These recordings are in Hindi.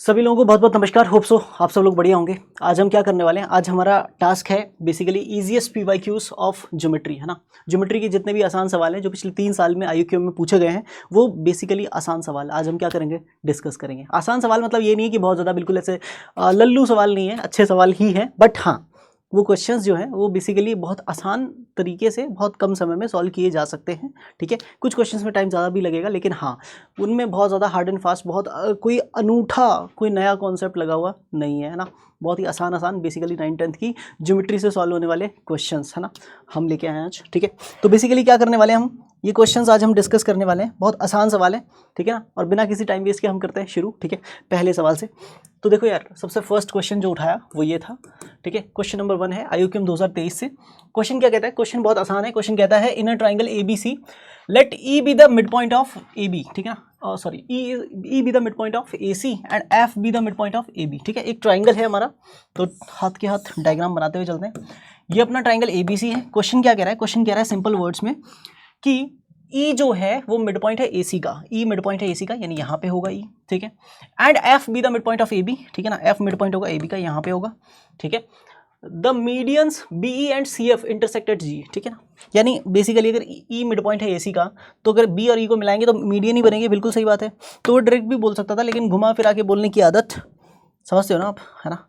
सभी लोगों को बहुत बहुत नमस्कार। होप सो आप सब लोग बढ़िया होंगे। आज हम क्या करने वाले हैं, आज हमारा टास्क है basically easiest PYQs of geometry, है ना। ज्योमेट्री के जितने भी आसान सवाल हैं जो पिछले 3 साल में आईक्यू में पूछे गए हैं वो बेसिकली आसान सवाल आज हम क्या करेंगे, डिस्कस करेंगे। आसान सवाल मतलब ये नहीं है कि बहुत ज़्यादा बिल्कुल ऐसे लल्लू सवाल नहीं है, अच्छे सवाल ही हैं, बट हाँ वो क्वेश्चंस जो हैं वो बेसिकली बहुत आसान तरीके से बहुत कम समय में सॉल्व किए जा सकते हैं। ठीक है, कुछ क्वेश्चंस में टाइम ज़्यादा भी लगेगा, लेकिन हाँ उनमें बहुत ज़्यादा हार्ड एंड फास्ट, बहुत कोई अनूठा कोई नया कॉन्सेप्ट लगा हुआ नहीं है ना। बहुत ही आसान आसान बेसिकली 9th-10th की ज्योमेट्री से सॉल्व होने वाले क्वेश्चंस, है ना, हम लेके आए हैं आज। ठीक है, तो बेसिकली क्या करने वाले हैं हम, ये क्वेश्चंस आज हम डिस्कस करने वाले हैं। बहुत आसान सवाल है, ठीक है ना, और बिना किसी टाइम वेस्ट के हम करते हैं शुरू। ठीक है, पहले सवाल से। तो देखो यार, सबसे फर्स्ट क्वेश्चन जो उठाया वो ये था। ठीक है, क्वेश्चन नंबर 1 है आईक्यूएम 2023 से। क्वेश्चन क्या कहता है, क्वेश्चन बहुत आसान है। क्वेश्चन कहता है in a triangle ABC let E be the mid point of AB, ठीक है ना, sorry E be the mid point of AC and F be the mid point of AB। ठीक है, एक ट्राइंगल है हमारा, तो हाथ के हाथ डायग्राम बनाते हुए चलते हैं। ये अपना ट्राइंगल ABC है। क्वेश्चन क्या कह रहा है, क्वेश्चन कह रहा है सिंपल वर्ड्स में कि E जो है वो मिड पॉइंट है AC का, E मिड पॉइंट है AC का, यानी यहाँ पे होगा E, ठीक है, and F be the mid point of AB, ठीक है ना, F मिड पॉइंट होगा AB का, यहाँ पे होगा, ठीक है। The medians BE and CF intersected G, ठीक है ना, यानी बेसिकली अगर E मिड पॉइंट है AC का तो अगर B और E को मिलाएंगे तो मीडियन ही बनेंगे, बिल्कुल सही बात है। तो वो डायरेक्ट भी बोल सकता था, लेकिन घुमा फिरा के बोलने की आदत समझते हो ना आप, है ना,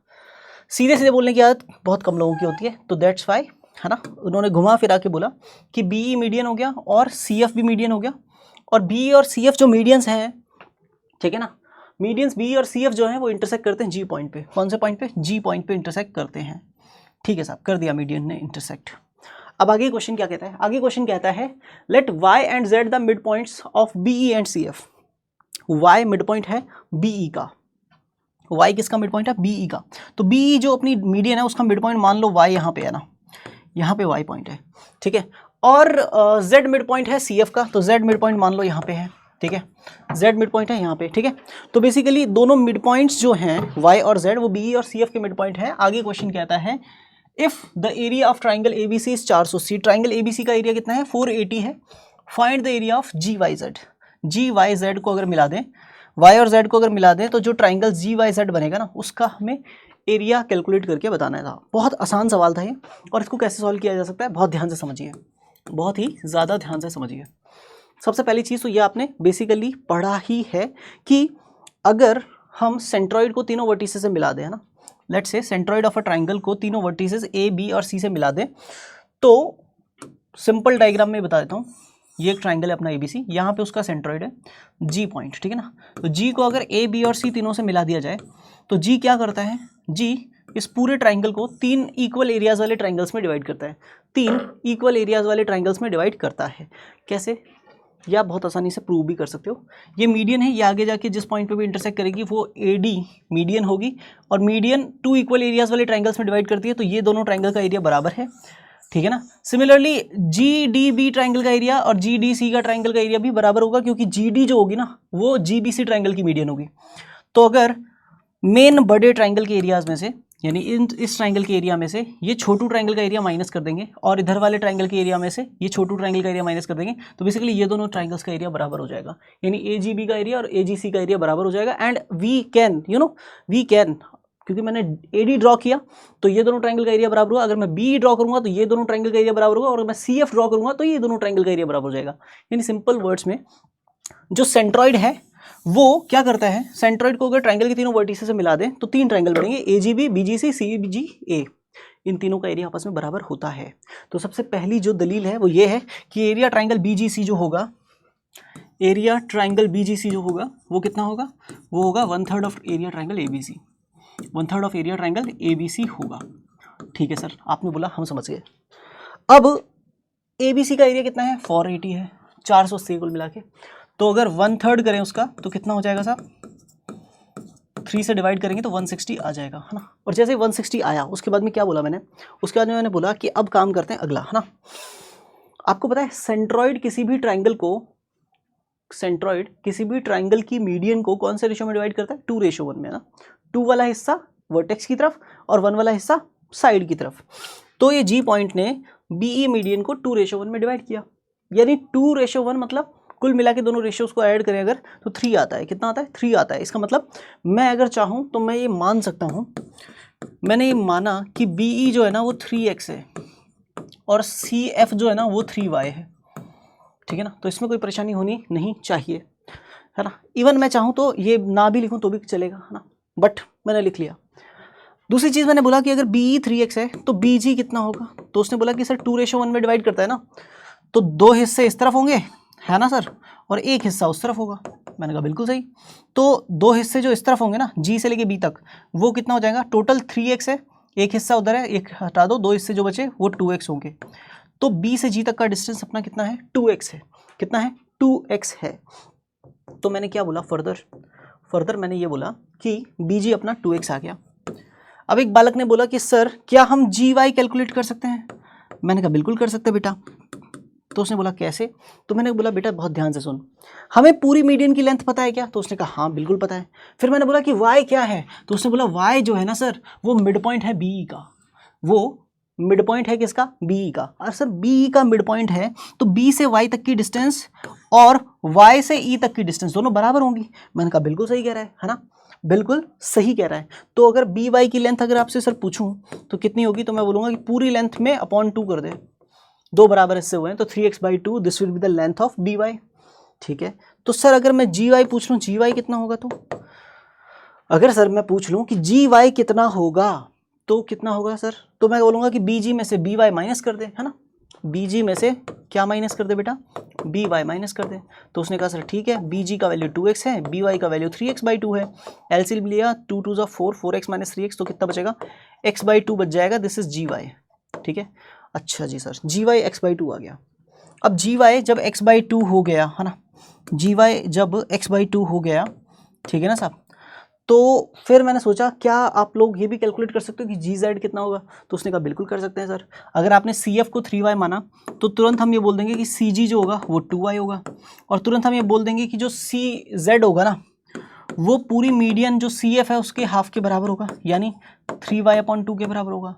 सीधे सीधे बोलने की आदत बहुत कम लोगों की होती है, तो दैट्स वाई, है ना, उन्होंने घुमा फिरा के बोला कि BE मीडियन हो गया और CF भी मीडियन हो गया, और BE और CF जो मीडियंस हैं, ठीक है ना, मीडियंस BE और CF जो हैं वो इंटरसेक्ट करते हैं G पॉइंट पे। कौन से पॉइंट पे, G पॉइंट पे इंटरसेक्ट करते हैं। ठीक है साहब, कर दिया मीडियन ने इंटरसेक्ट। अब आगे क्वेश्चन क्या कहता है, आगे क्वेश्चन कहता है let Y and Z the mid points of BE and CF। Y mid point है BE का, Y किसका मिड पॉइंट है, BE का, तो BE जो अपनी मीडियन है उसका मिड पॉइंट मान लो Y यहाँ पे है ना, यहाँ पे Y पॉइंट है, ठीक है, और Z मिड पॉइंट है CF का, तो Z मिड पॉइंट मान लो यहाँ पे है, ठीक है, Z मिड पॉइंट है यहाँ पे, ठीक है। तो बेसिकली दोनों मिड पॉइंट्स जो हैं Y और Z वो BE और CF के मिड पॉइंट है। आगे क्वेश्चन कहता है if the area of triangle ABC is 480, triangle ABC का एरिया कितना है, 480 है, find the area of GYZ। GYZ को अगर मिला दें, Y और Z को अगर मिला दें तो जो ट्राइंगल GYZ बनेगा ना उसका हमें एरिया कैलकुलेट करके बताना था। बहुत आसान सवाल था ये, और इसको कैसे सॉल्व किया जा सकता है बहुत ध्यान से समझिए, बहुत ही ज़्यादा ध्यान से समझिए। सबसे पहली चीज़ तो ये आपने बेसिकली पढ़ा ही है कि अगर हम सेंट्रॉइड को तीनों वर्टिसेस से मिला दें, है ना, let's say centroid of a triangle को तीनों वर्टिसेस A, B और C से मिला दें, तो सिंपल डायग्राम में बता देता हूँ। ये एक ट्राइंगल है अपना ABC, यहाँ पे उसका सेंट्रॉइड है G पॉइंट, ठीक है ना। तो G को अगर A, B और C तीनों से मिला दिया जाए तो G क्या करता है, G इस पूरे ट्राइंगल को 3 इक्वल एरियाज वाले ट्राइंगल्स में डिवाइड करता है, 3 इक्वल एरियाज वाले ट्राइंगल्स में डिवाइड करता है। कैसे, या बहुत आसानी से प्रूव भी कर सकते हो। ये मीडियन है, ये आगे जाके जिस पॉइंट पे भी इंटरसेक्ट करेगी वो AD मीडियन होगी, और मीडियन 2 इक्वल एरियाज वाले ट्राइंगल्स में डिवाइड करती है, तो ये दोनों ट्राइंगल का एरिया बराबर है, ठीक है ना। सिमिलरली GDB ट्राइंगल का एरिया और GDC का ट्राइंगल का एरिया भी बराबर होगा, क्योंकि GD जो होगी ना वो GBC ट्राइंगल की मीडियन होगी। तो अगर मेन बड़े ट्राइंगल के एरियाज में से, यानी इस ट्राइंगल के एरिया में से ये छोटू ट्राइंगल का एरिया माइनस कर देंगे, और इधर वाले ट्राइंगल के एरिया में से ये छोटू ट्राइंगल का एरिया माइनस कर देंगे, तो बेसिकली ये दोनों ट्राइंगल्स का एरिया बराबर हो जाएगा, यानी AGB का एरिया और AGC का एरिया बराबर हो जाएगा। And we can, we can, क्योंकि मैंने AD ड्रॉ किया तो ये दोनों ट्राइंगल का एरिया बराबर हुआ, अगर मैं BE ड्रॉ करूंगा तो ये दोनों ट्राइंगल का एरिया बराबर होगा, और अगर मैं CF ड्रॉ करूंगा तो ये दोनों ट्राइंगल का एरिया बराबर हो जाएगा। यानी सिंपल वर्ड्स में जो सेंट्रॉइड है वो क्या करता है, सेंट्रॉइड को अगर ट्राइंगल के तीनों वर्टिसेस से मिला दें तो 3 ट्राइंगल बनेंगे, AGB, BGC, CBGA, इन तीनों का एरिया आपस में बराबर होता है। तो सबसे पहली जो दलील है वो ये है कि एरिया ट्राइंगल BGC जो होगा, एरिया ट्राइंगल BGC जो होगा वो कितना होगा, वो होगा 1/3 of area triangle ABC, 1/3 of area triangle ABC होगा। ठीक है सर, आपने बोला, हम समझ गए। अब ABC का एरिया कितना है, 480 है, 480 कुल मिला के, तो अगर 1/3 करें उसका तो कितना हो जाएगा साहब, 3 से डिवाइड करेंगे तो 160 आ जाएगा, है ना। और जैसे 160 आया उसके बाद में क्या बोला मैंने, उसके बाद में मैंने बोला कि अब काम करते हैं अगला, है ना। आपको पता है सेंट्रॉइड किसी भी ट्राइंगल को, सेंट्रॉइड किसी भी ट्राइंगल की मीडियन को कौन से रेशो में डिवाइड करता है, 2:1 में, है ना। 2 वाला हिस्सा वर्टेक्स की तरफ और 1 वाला हिस्सा साइड की तरफ। तो ये G पॉइंट ने BE मीडियन को 2:1 में डिवाइड किया, यानी 2:1 मतलब कुल मिला के दोनों रेशियोज को ऐड करें अगर तो 3 आता है। कितना आता है? 3 आता है। इसका मतलब मैं अगर चाहूँ तो मैं ये मान सकता हूँ, मैंने ये माना कि BE जो है ना वो 3x है और CF जो है ना वो 3y है, ठीक है ना। तो इसमें कोई परेशानी होनी नहीं चाहिए, है ना। इवन मैं चाहूँ तो ये ना भी लिखूँ तो भी चलेगा, है ना, बट मैंने लिख लिया। दूसरी चीज़ मैंने बोला कि अगर BE 3x है तो BG कितना होगा, तो उसने बोला कि सर 2:1 में डिवाइड करता है ना, तो 2 हिस्से इस तरफ होंगे, है ना सर, और 1 हिस्सा उस तरफ होगा। मैंने कहा बिल्कुल सही। तो 2 हिस्से जो इस तरफ होंगे ना, G से लेके B तक, वो कितना हो जाएगा? टोटल 3x है, 1 हिस्सा उधर है, 1 हटा दो, 2 हिस्से जो बचे वो 2x होंगे। तो B से G तक का डिस्टेंस अपना कितना है? 2x है। कितना है? 2x है। तो मैंने क्या बोला फर्दर मैंने ये बोला कि BG अपना 2x आ गया। अब एक बालक ने बोला कि सर क्या हम GY कैलकुलेट कर सकते हैं? मैंने कहा बिल्कुल कर सकते हैं बेटा। तो उसने बोला कैसे? तो मैंने बोला बेटा बहुत ध्यान से सुन, हमें पूरी मीडियन की लेंथ पता है क्या? तो उसने कहा हाँ बिल्कुल पता है। फिर मैंने बोला कि y क्या है? तो उसने बोला y जो है ना सर वो मिड पॉइंट है BE का। वो मिड पॉइंट है किसका? BE का। और सर BE का मिड पॉइंट है तो B से Y तक की डिस्टेंस और Y से E तक की डिस्टेंस दोनों बराबर होंगी। मैंने कहा बिल्कुल सही कह रहा है ना, बिल्कुल सही कह रहा है। तो अगर BY की लेंथ अगर आपसे सर पूछूं तो कितनी होगी, तो मैं बोलूँगा कि पूरी लेंथ में अपॉन 2 कर दे, 2 बराबर हिस्से हुए हैं तो 3x/2 this will be the length of BY, ठीक है। तो सर अगर मैं GY पूछ लूँ GY कितना होगा, तो अगर सर मैं पूछ लूँ कि GY कितना होगा तो कितना होगा सर, तो मैं बोलूँगा कि BG में से BY माइनस कर दे, है ना, BG में से क्या माइनस कर दे बेटा? BY माइनस कर दे। तो उसने कहा सर ठीक है, BG का वैल्यू 2x है, BY का वैल्यू 3x/2 है। LCM लिया 2 2 4, 4x - 3x, तो कितना बचेगा? x/2 बच जाएगा। दिस इज GY, ठीक है। अच्छा जी सर, GY x/2 आ गया। अब GY जब x/2 हो गया, है ना, GY जब x/2 हो गया, ठीक है ना साहब, तो फिर मैंने सोचा क्या आप लोग ये भी कैलकुलेट कर सकते हो कि GZ कितना होगा? तो उसने कहा बिल्कुल कर सकते हैं सर। अगर आपने CF को 3y माना तो तुरंत हम ये बोल देंगे कि CG जो होगा वो 2y होगा, और तुरंत हम ये बोल देंगे कि जो CZ होगा ना वो पूरी मीडियन जो CF है उसके हाफ के बराबर होगा, यानी 3y/2 के बराबर होगा।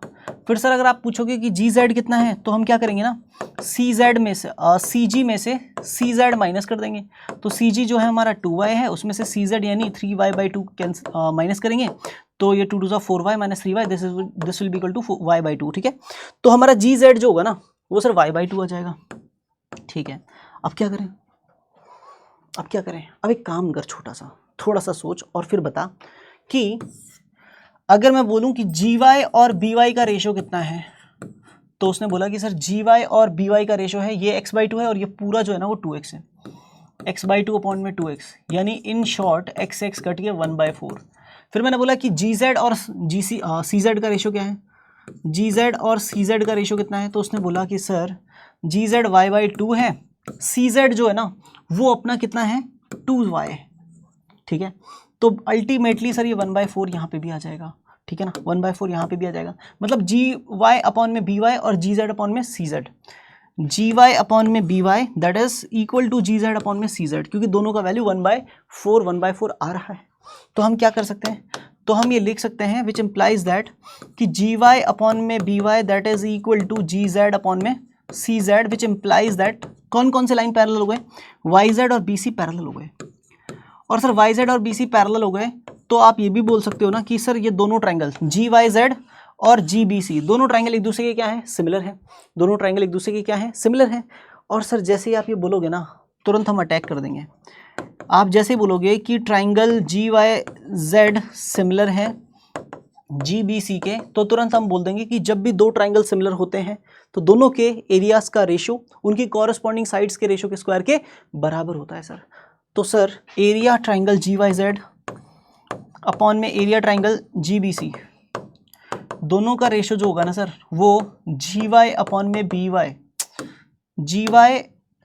फिर सर अगर आप पूछोगे कि GZ कितना है तो हम क्या करेंगे ना, CZ में से CG में से CZ माइनस कर देंगे। तो CG जो है हमारा 2y है, उसमें से CZ यानी 3y/2 माइनस करेंगे, तो ये 2 2 4y - 3y, this will be equal to y/2, ठीक है। तो हमारा GZ जो होगा ना वो सर y/2 आ जाएगा, ठीक है। अब क्या करें? अब एक काम कर, थोड़ा सा सोच और फिर बता कि अगर मैं बोलूं कि GY और BY का रेशो कितना है, तो उसने बोला कि सर GY और BY का रेशो है ये x/2 है और ये पूरा जो है ना वो 2x है, x/2 अपॉन में 2x, यानी इन शॉर्ट x कट के 1/4। फिर मैंने बोला कि GZ और CZ का रेशो क्या है, GZ और CZ का रेशो कितना है, तो उसने बोला कि सर GZ y/2 है, CZ जो है ना वो अपना कितना है 2y है, ठीक है। तो अल्टीमेटली सर ये 1/4 यहाँ पे भी आ जाएगा, ठीक है ना, 1/4 यहाँ पे भी आ जाएगा। मतलब GY अपॉन में BY और GZ अपॉन में CZ, GY अपॉन में BY that is equal to GZ upon में CZ, क्योंकि दोनों का वैल्यू 1/4 आ रहा है। तो हम क्या कर सकते हैं, तो हम ये लिख सकते हैं विच इम्प्लाइज दैट कि GY अपॉन में BY that is equal to GZ upon में CZ, विच इम्प्लाइज दैट कौन कौन से लाइन पैरेलल हो गए, YZ और BC पैरेलल हो गए। और सर YZ और BC पैरेलल हो गए तो आप ये भी बोल सकते हो ना कि सर ये दोनों ट्रायंगल GYZ और GBC दोनों ट्रायंगल एक दूसरे के क्या है, सिमिलर है। दोनों ट्रायंगल एक दूसरे के क्या है, सिमिलर है। और सर जैसे ही आप ये बोलोगे ना तुरंत हम अटैक कर देंगे। आप जैसे बोलोगे कि ट्रायंगल GYZ सिमिलर है GBC के, तो तुरंत हम बोल देंगे कि जब भी दो ट्रायंगल सिमिलर होते हैं तो दोनों के एरियाज का रेशो उनकी कॉरस्पॉन्डिंग साइड्स के रेशो के स्क्वायर के बराबर होता है सर। तो sir area triangle GYZ upon में एरिया ट्रायंगल GBC दोनों का रेशो जो होगा ना सर वो GY अपॉन में BY,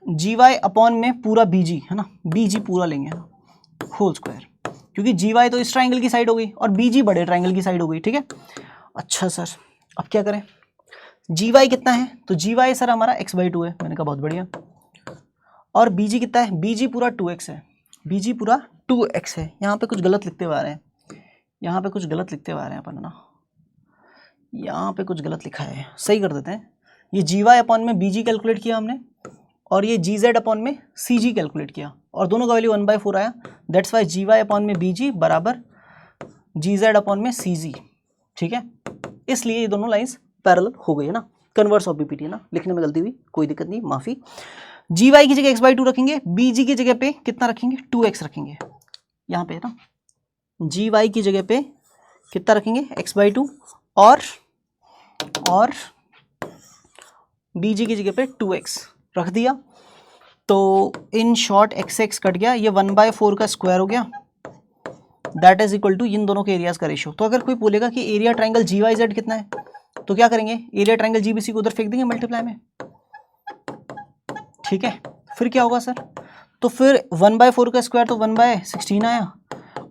GY अपॉन में पूरा BG है ना, BG पूरा लेंगे ना होल स्क्वायर, क्योंकि GY तो इस ट्रायंगल की साइड हो गई और BG बड़े ट्रायंगल की साइड हो गई, ठीक है। अच्छा सर अब क्या करें, GY कितना है, तो GY सर हमारा x/2 है, मैंने कहा बहुत बढ़िया। और BG कितना है, BG पूरा 2x है, BG पूरा 2x है। यहाँ पे कुछ गलत लिखते हुए आ रहे हैं, यहाँ पे कुछ गलत लिखते हुए आ रहे हैं अपन ना, यहाँ पे कुछ गलत लिखा है, सही कर देते हैं। ये GY अपॉन में BG कैलकुलेट किया हमने और ये जी जेड अपॉन में सी जी कैलकुलेट किया और दोनों का वैल्यू 1/4 आया। That's Y G Y upon में बी जी बराबर जी जेड अपॉन में सी जी। ठीक है, इसलिए ये दोनों लाइंस पैरेलल हो गई है ना। कन्वर्स ऑफ बीपीटी है ना, लिखने में गलती हुई, कोई दिक्कत नहीं, माफी। जी वाई की जगह x/2 रखेंगे, बी जी की जगह पे कितना रखेंगे 2x रखेंगे, यहाँ पे है ना। जी वाई की जगह पे कितना रखेंगे x/2 और बी जी की जगह पे 2x रख दिया। तो इन शॉर्ट x कट गया, ये 1/4 का स्क्वायर हो गया, दैट इज इक्वल टू इन दोनों के एरियाज का रेशियो। तो अगर कोई बोलेगा कि एरिया ट्राइंगल जी वाई जेड कितना है, तो क्या करेंगे, एरिया ट्राइंगल जीबीसी को उधर फेंक देंगे मल्टीप्लाई में। ठीक है, फिर क्या होगा सर, तो फिर 1/4 का स्क्वायर तो 1/16 आया।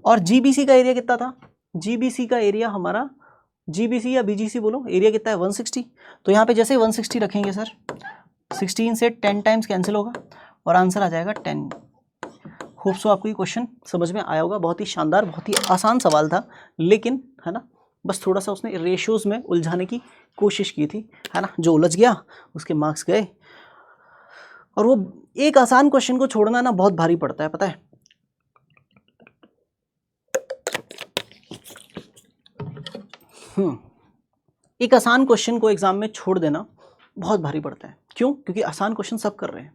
और जीबीसी का एरिया कितना था, जीबीसी का एरिया हमारा, जीबीसी या बीजीसी बोलो, एरिया कितना है 160। तो यहाँ पे जैसे 160 रखेंगे सर, 16 से 10 टाइम्स कैंसिल होगा और आंसर आ जाएगा 10। होप सो आपको ये क्वेश्चन समझ में आया होगा। बहुत ही शानदार, बहुत ही आसान सवाल था, लेकिन है ना बस थोड़ा सा उसने रेशियोज में उलझाने की कोशिश की थी, है ना। जो उलझ गया उसके मार्क्स गए। और वो एक आसान क्वेश्चन को छोड़ना ना बहुत भारी पड़ता है, पता है। एक आसान क्वेश्चन को एग्जाम में छोड़ देना बहुत भारी पड़ता है। क्यों? क्योंकि आसान क्वेश्चन सब कर रहे हैं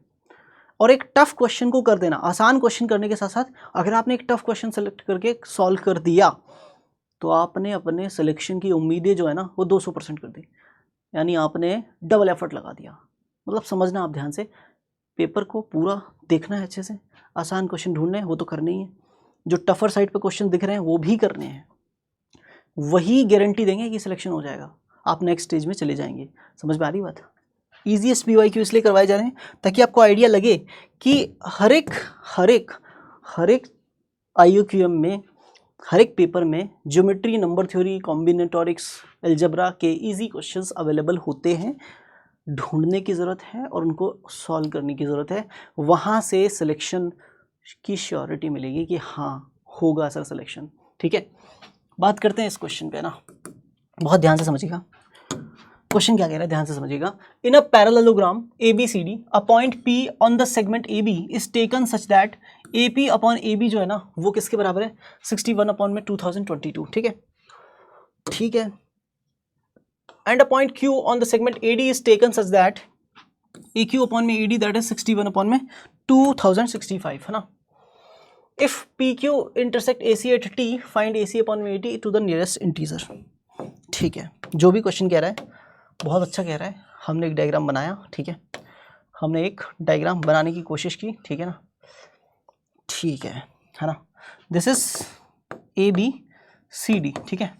और एक टफ क्वेश्चन को कर देना, आसान क्वेश्चन करने के साथ साथ अगर आपने एक टफ क्वेश्चन सेलेक्ट करके सॉल्व कर दिया तो आपने अपने सिलेक्शन की उम्मीदें जो है ना वो 200% कर दी, यानी आपने डबल एफर्ट लगा दिया। मतलब समझना आप ध्यान से, पेपर को पूरा देखना है अच्छे से, आसान क्वेश्चन ढूंढने हैं वो तो करने ही है, जो टफर साइड पे क्वेश्चन दिख रहे हैं वो भी करने हैं, वही गारंटी देंगे कि सिलेक्शन हो जाएगा, आप नेक्स्ट स्टेज में चले जाएंगे। समझ में आ रही बात। ईजीएस्ट पीवाईक्यू इसलिए करवाए जा रहे हैं ताकि आपको आइडिया लगे कि हर एक आईयूक्यूएम में, हर एक पेपर में ज्योमेट्री, नंबर थ्योरी, कॉम्बिनेटोरिक्स, अलजेब्रा के इजी क्वेश्चंस अवेलेबल होते हैं। ढूंढने की ज़रूरत है और उनको सॉल्व करने की ज़रूरत है, वहाँ से सिलेक्शन की श्योरिटी मिलेगी कि हाँ होगा सर सिलेक्शन। ठीक है, बात करते हैं इस क्वेश्चन पे ना, बहुत ध्यान से समझिएगा। क्वेश्चन क्या कह रहा है, ध्यान से समझिएगा। In a parallelogram ABCD, a point P on the segment AB is taken such that AP upon AB जो है ना वो किसके बराबर है 61 अपॉन में 2022। ठीक है, ठीक है। And a point Q on the segment AD is taken such that AQ upon में AD दैट इज 61 अपॉन में 2065, है ना। If PQ intersect AC at T, find AC upon में AT to the nearest integer. ठीक है, जो भी क्वेश्चन कह रहा है बहुत अच्छा कह रहा है। हमने एक डायग्राम बनाया, ठीक है, हमने एक डायग्राम बनाने की कोशिश की, ठीक है ना, ठीक है ना। दिस इज ABCD, ठीक है,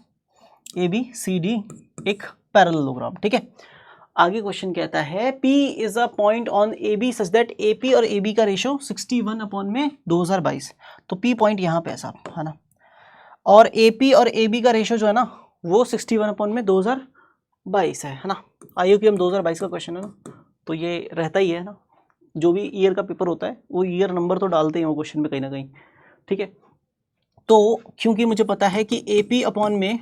ABCD एक पैरेललोग्राम, ठीक है। आगे क्वेश्चन कहता है P is a point on AB such that AP और AB का रेशो 61 अपॉन में 2022। तो P पॉइंट यहाँ पे है साहब, है ना, और AP और AB का रेशो जो है ना वो 61 अपॉन में 2022 है ना। आईयूक्यूएम 2022 का क्वेश्चन है ना, तो ये रहता ही है ना, जो भी ईयर का पेपर होता है वो ईयर नंबर तो डालते हैं वो क्वेश्चन में कहीं ना कहीं। ठीक है, तो क्योंकि मुझे पता है कि AP अपॉन में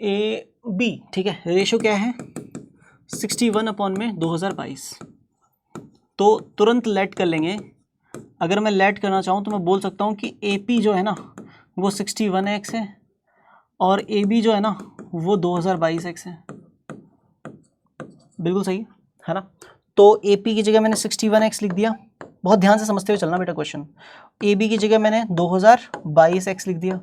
AB, ठीक है, रेशो क्या है 61 अपॉन में 2022, तो तुरंत लेट कर लेंगे। अगर मैं लेट करना चाहूँ तो मैं बोल सकता हूँ कि AP जो है ना वो 61x है और AB जो है ना वो 2022x है। बिल्कुल सही है ना। तो AP की जगह मैंने 61x लिख दिया, बहुत ध्यान से समझते हुए चलना बेटा क्वेश्चन। AB की जगह मैंने 2022x लिख दिया,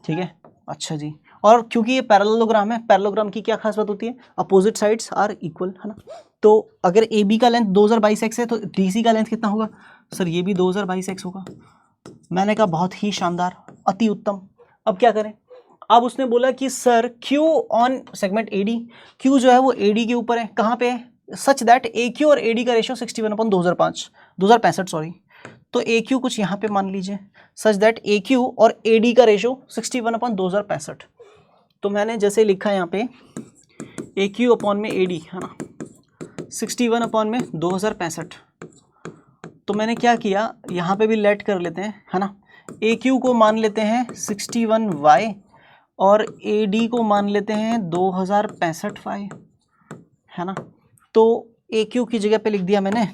ठीक है, अच्छा जी। और क्योंकि ये पैरेललोग्राम है, पैरेललोग्राम की क्या खास बात होती है, अपोजिट साइड्स आर इक्वल, है ना। तो अगर AB का लेंथ 2022x है तो DC का लेंथ कितना होगा सर, ये भी 2022x होगा। मैंने कहा बहुत ही शानदार, अति उत्तम। अब क्या करें, अब उसने बोला कि sir Q on segment AD, Q जो है वो AD के ऊपर है, कहाँ पे है, सच दैट AQ और AD का रेशियो 61 अपॉन 2065 सॉरी। तो AQ कुछ यहाँ पे मान लीजिए, सच दैट AQ और AD का रेशियो 61 अपॉन 2065। तो मैंने जैसे लिखा यहाँ पे AQ अपॉन में AD, है ना, 61 अपॉन में 2065। तो मैंने क्या किया, यहाँ पे भी लेट कर लेते हैं, है ना। AQ को मान लेते हैं 61y और AD को मान लेते हैं 2065y, है ना। तो ए क्यू की जगह पे लिख दिया मैंने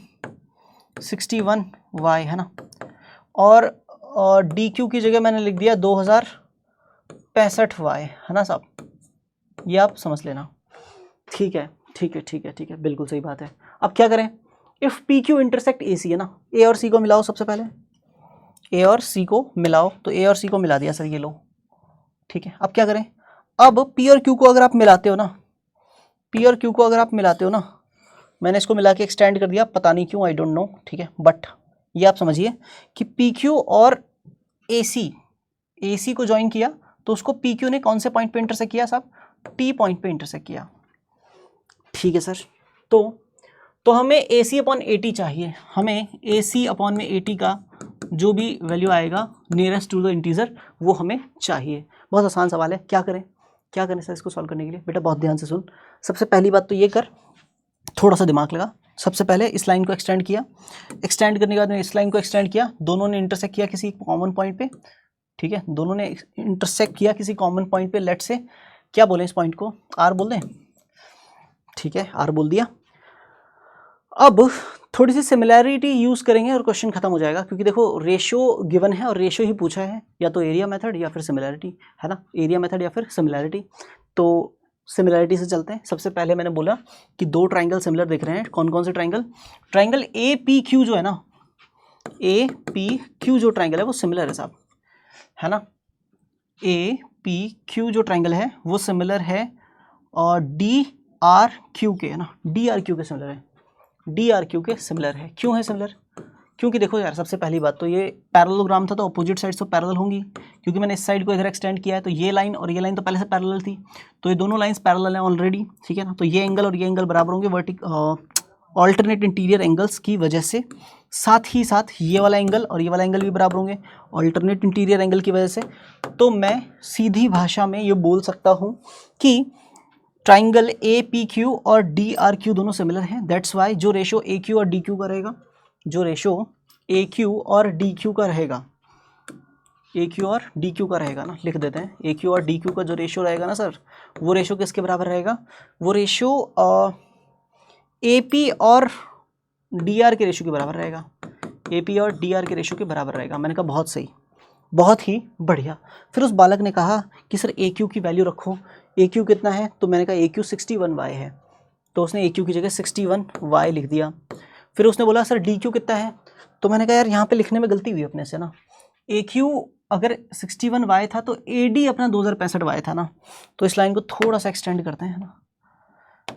61y है ना, और डी क्यू की जगह मैंने लिख दिया 2065y है ना साहब, ये आप समझ लेना। ठीक है ठीक है ठीक है ठीक है, बिल्कुल सही बात है। अब क्या करें, if P Q intersect A C है ना, ए और सी को मिलाओ सबसे पहले, ए और सी को मिलाओ, तो ए और सी को मिला दिया सर, ये लो। ठीक है, अब क्या करें, अब पी और क्यू को अगर आप मिलाते हो ना, पी और क्यू को अगर आप मिलाते हो ना, मैंने इसको मिला के एक्सटेंड कर दिया, पता नहीं क्यों, आई डोंट नो। ठीक है, बट ये आप समझिए कि पी क्यू और ए सी को ज्वाइन किया, तो उसको पी क्यू ने कौन से पॉइंट पे इंटरसेक्ट किया साहब, टी पॉइंट पे इंटरसेक्ट किया। ठीक है सर, तो हमें ए सी अपॉन ए टी चाहिए, हमें ए सी अपॉन में ए टी का जो भी वैल्यू आएगा नियरेस्ट टू द इंटीजर वो हमें चाहिए। बहुत आसान सवाल है, क्या करें सर इसको सॉल्व करने के लिए, बेटा बहुत ध्यान से सुन। सबसे पहली बात तो ये कर, थोड़ा सा दिमाग लगा। सबसे पहले इस लाइन को एक्सटेंड किया, एक्सटेंड करने के बाद में इस लाइन को एक्सटेंड किया, दोनों ने इंटरसेक्ट किया किसी कॉमन पॉइंट पे। ठीक है, दोनों ने इंटरसेक्ट किया किसी कॉमन पॉइंट पे, लेट से क्या बोलें इस पॉइंट को, आर बोल दें। ठीक है, आर बोल दिया। अब थोड़ी सी सिमिलैरिटी यूज़ करेंगे और क्वेश्चन खत्म हो जाएगा, क्योंकि देखो रेशियो गिवन है और रेशियो ही पूछा है, या तो एरिया मेथड या फिर सिमिलैरिटी, है ना, एरिया मेथड या फिर सिमिलैरिटी। तो सिमिलैरिटी से चलते हैं। सबसे पहले मैंने बोला कि दो ट्राइंगल सिमिलर दिख रहे हैं, कौन कौन से triangle, triangle A P Q जो है ना, ए पी क्यू जो ट्राइंगल है वो सिमिलर है साहब, है ना, ए पी क्यू जो ट्राइंगल है वो सिमिलर है, और डी आर क्यू के, है ना, डी आर क्यू के सिमिलर है, डी आर क्यू के सिमिलर है। क्यों है सिमिलर, क्योंकि देखो यार सबसे पहली बात तो ये पैरेललोग्राम था, तो अपोजिट साइड्स तो पैरेलल होंगी, क्योंकि मैंने इस साइड को इधर एक्सटेंड किया है, तो ये लाइन और ये लाइन तो पहले से पैरेलल थी, तो ये दोनों लाइंस पैरेलल हैं ऑलरेडी। ठीक है ना, तो ये एंगल और ये एंगल बराबर होंगे ऑल्टरनेट इंटीरियर एंगल्स की वजह से, साथ ही साथ ये वाला एंगल और ये वाला एंगल भी बराबर होंगे ऑल्टरनेट इंटीरियर एंगल की वजह से। तो मैं सीधी भाषा में ये बोल सकता हूँ कि ट्राइंगल ए पी क्यू और डी आर क्यू दोनों सिमिलर हैं। दैट्स वाई जो रेशो ए क्यू और डी क्यू का रहेगा, जो रेशो ए क्यू और डी क्यू का रहेगा, ए क्यू और डी क्यू का रहेगा ना, लिख देते हैं, ए क्यू और डी क्यू का जो रेशो रहेगा ना सर, वो रेशो किसके बराबर रहेगा, वो रेशो ए पी और डी आर के रेशो के बराबर रहेगा, ए पी और डी आर के रेशो के बराबर रहेगा। मैंने कहा बहुत सही, बहुत ही बढ़िया। फिर उस बालक ने कहा कि सर ए क्यू की वैल्यू रखो, ए क्यू कितना है, तो मैंने कहा ए क्यू 61y है, तो उसने ए क्यू की जगह 61y लिख दिया। फिर उसने बोला सर डी क्यू कितना है, तो मैंने कहा यार यहाँ पे लिखने में गलती हुई अपने से ना, ए क्यू अगर 61y था तो ए डी अपना 2065y था ना, तो इस लाइन को थोड़ा सा एक्सटेंड करते हैं ना,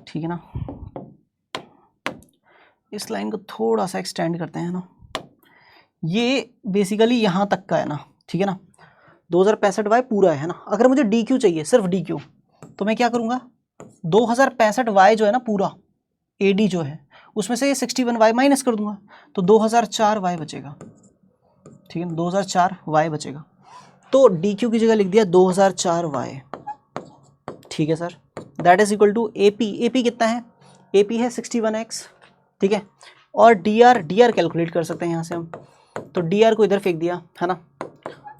ठीक है ना, इस लाइन को थोड़ा सा एक्सटेंड करते हैं ना, ये बेसिकली यहाँ तक का है ना, ठीक है ना, 2065y पूरा है ना। अगर मुझे डी क्यू चाहिए, सिर्फ डी क्यू, तो मैं क्या करूँगा, 2065y जो है ना पूरा, ए डी जो है उसमें से ये 61y माइनस कर दूंगा, तो 2004y बचेगा। ठीक है, 2004y बचेगा, तो डी क्यू की जगह लिख दिया 2004y। ठीक है sir, that is equal to A P, A P कितना है, ए पी है 61x। ठीक है, और डी आर कैलकुलेट कर सकते हैं यहाँ से हम, तो डी आर को इधर फेंक दिया, है ना,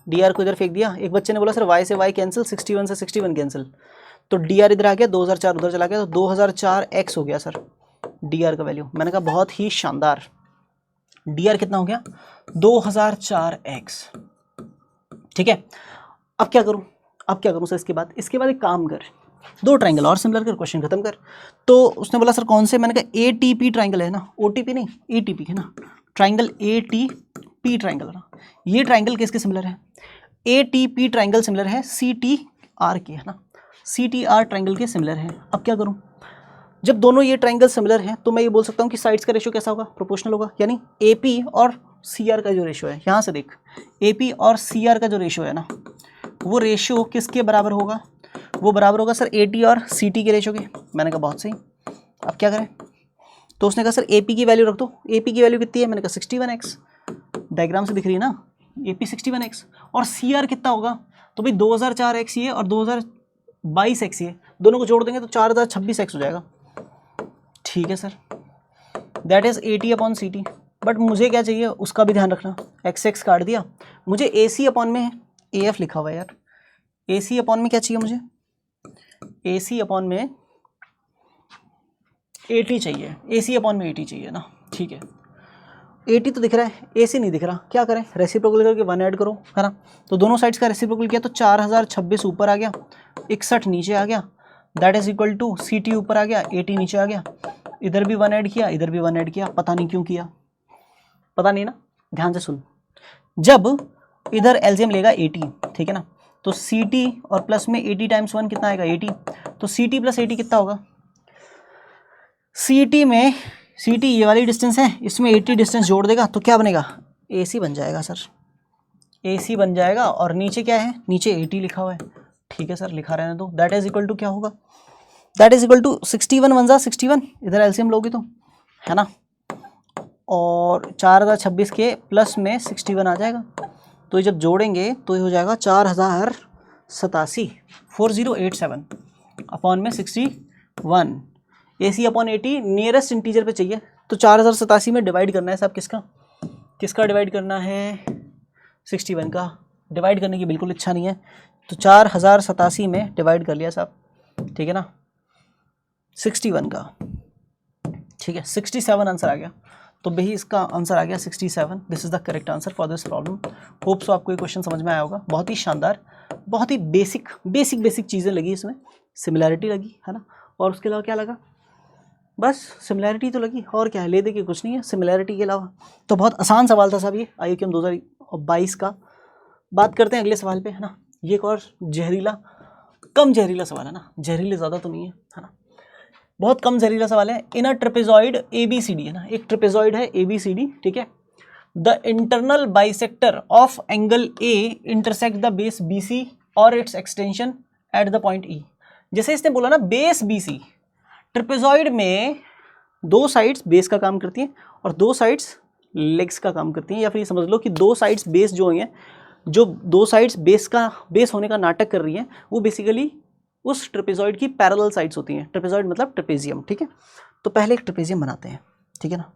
डी आर को इधर फेंक दिया। एक बच्चे ने बोला सर y से y कैंसिल, 61 से 61 कैंसिल, तो डी आर इधर आ गया, 2004 उधर चला गया, तो 2004x हो गया सर डी आर का वैल्यू। मैंने कहा बहुत ही शानदार, डी आर कितना हो गया, 2004x। ठीक है, अब क्या करूँ सर इसके बाद एक काम कर, दो ट्राइंगल और सिमिलर कर, क्वेश्चन खत्म कर। तो उसने बोला सर कौन से, मैंने कहा ए टी पी ट्राइंगल है ना, ओ टी पी नहीं ए टी पी है ना, triangle A T P triangle है ना, ये ट्राइंगल किसके सिमिलर है, A T P triangle similar है सी टी आर के, है ना, सी टी आर ट्राइंगल के सिमिलर है। अब क्या करूँ, जब दोनों ये ट्राइंगल सिमिलर हैं तो मैं ये बोल सकता हूँ कि साइड्स का रेशियो कैसा होगा, प्रोपोर्शनल होगा, यानी ए पी और सी आर का जो रेशियो है, यहाँ से देख, ए पी और सी आर का जो रेशियो है ना, वो रेशियो किसके बराबर होगा, वो बराबर होगा सर ए टी और सी टी के रेशियो के। मैंने कहा बहुत सही, अब क्या करें, तो उसने कहा सर ए पी की वैल्यू रख दो, ए पी की वैल्यू कितनी है, मैंने कहा 61x, डायग्राम से दिख रही है ना, ए पी 61x, और सी आर कितना होगा, तो भाई 2004x ये और 2022x ये, दोनों को जोड़ देंगे तो 4026x हो जाएगा। ठीक है sir, that is A T upon C T, but मुझे क्या चाहिए उसका भी ध्यान रखना, x काट दिया, मुझे ए सी अपॉन में ए एफ लिखा हुआ है यार, ए सी अपॉन में क्या चाहिए मुझे, ए सी अपॉन में 80 चाहिए, AC अपॉन में 80 चाहिए ना, ठीक है। 80 तो दिख रहा है, AC नहीं दिख रहा, क्या करें, रेसिप्रोकल करके 1 ऐड करो, है ना। तो दोनों साइड्स का रेसिप्रोकल किया तो 4026 ऊपर आ गया, 61 नीचे आ गया, that is equal to CT ऊपर आ गया, 80 नीचे आ गया, इधर भी 1 ऐड किया, इधर भी 1 ऐड किया, पता नहीं क्यों किया, पता नहीं ना, ध्यान से सुन। जब इधर एलसीएम लेगा 80, ठीक है ना, तो CT और प्लस में 80 टाइम्स 1 कितना आएगा 80, तो CT प्लस 80 कितना होगा, CT में CT ये वाली डिस्टेंस है, इसमें 80 डिस्टेंस जोड़ देगा तो क्या बनेगा, AC बन जाएगा सर, AC बन जाएगा। और नीचे क्या है, नीचे 80 लिखा हुआ है, ठीक है सर, लिखा रहने दो। दैट इज इक्वल टू क्या होगा, दैट इज इक्वल टू 61 1 61, इधर एलसीएम लोगे तो, है ना, और 4026 के प्लस में 61 आ जाएगा, तो ये जब जोड़ेंगे तो ये हो जाएगा 4087 4087 अपॉन में 61, AC अपॉन 80 नियरेस्ट इंटीजर पे चाहिए, तो 4087 में डिवाइड करना है साहब, किसका डिवाइड करना है, 61 का। डिवाइड करने की बिल्कुल इच्छा नहीं है, तो 4087 में डिवाइड कर लिया साहब, ठीक है ना, 61 का, ठीक है, 67 आंसर आ गया। तो भाई इसका आंसर आ गया 67, this is the correct answer for this problem. Hope so आपको ये क्वेश्चन समझ में आया होगा, बहुत ही शानदार, बहुत ही बेसिक चीज़ें लगी इसमें, सिमिलैरिटी लगी, है ना, और उसके अलावा क्या लगा, बस सिमिलैरिटी तो लगी, और क्या है, ले दे के कुछ नहीं है सिमिलैरिटी के अलावा। तो बहुत आसान सवाल था साहब ये IUQM 2022 का। बात करते हैं अगले सवाल पे, है ना, ये एक और कम जहरीला सवाल है ना, जहरीले ज़्यादा तो नहीं है ना, बहुत कम जहरीला सवाल है। इन अ ट्रेपेजॉइड ABCD, है ना, एक ट्रेपेजॉइड है ABCD, ठीक है, the internal bisector of angle A intersect the base BC और it's extension at the point E। जैसे इसने बोला ना बेस BC, ट्रेपेजॉइड में दो साइड्स बेस का काम करती हैं और दो साइड्स लेग्स का काम करती हैं, या फिर ये समझ लो कि दो साइड्स बेस जो हैं, जो दो साइड्स बेस होने का नाटक कर रही हैं, वो बेसिकली उस ट्रेपेजॉइड की पैरेलल साइड्स होती हैं। ट्रेपेजॉइड मतलब ट्रेपेजियम, ठीक है। तो पहले एक ट्रेपेजियम बनाते हैं, ठीक है ना,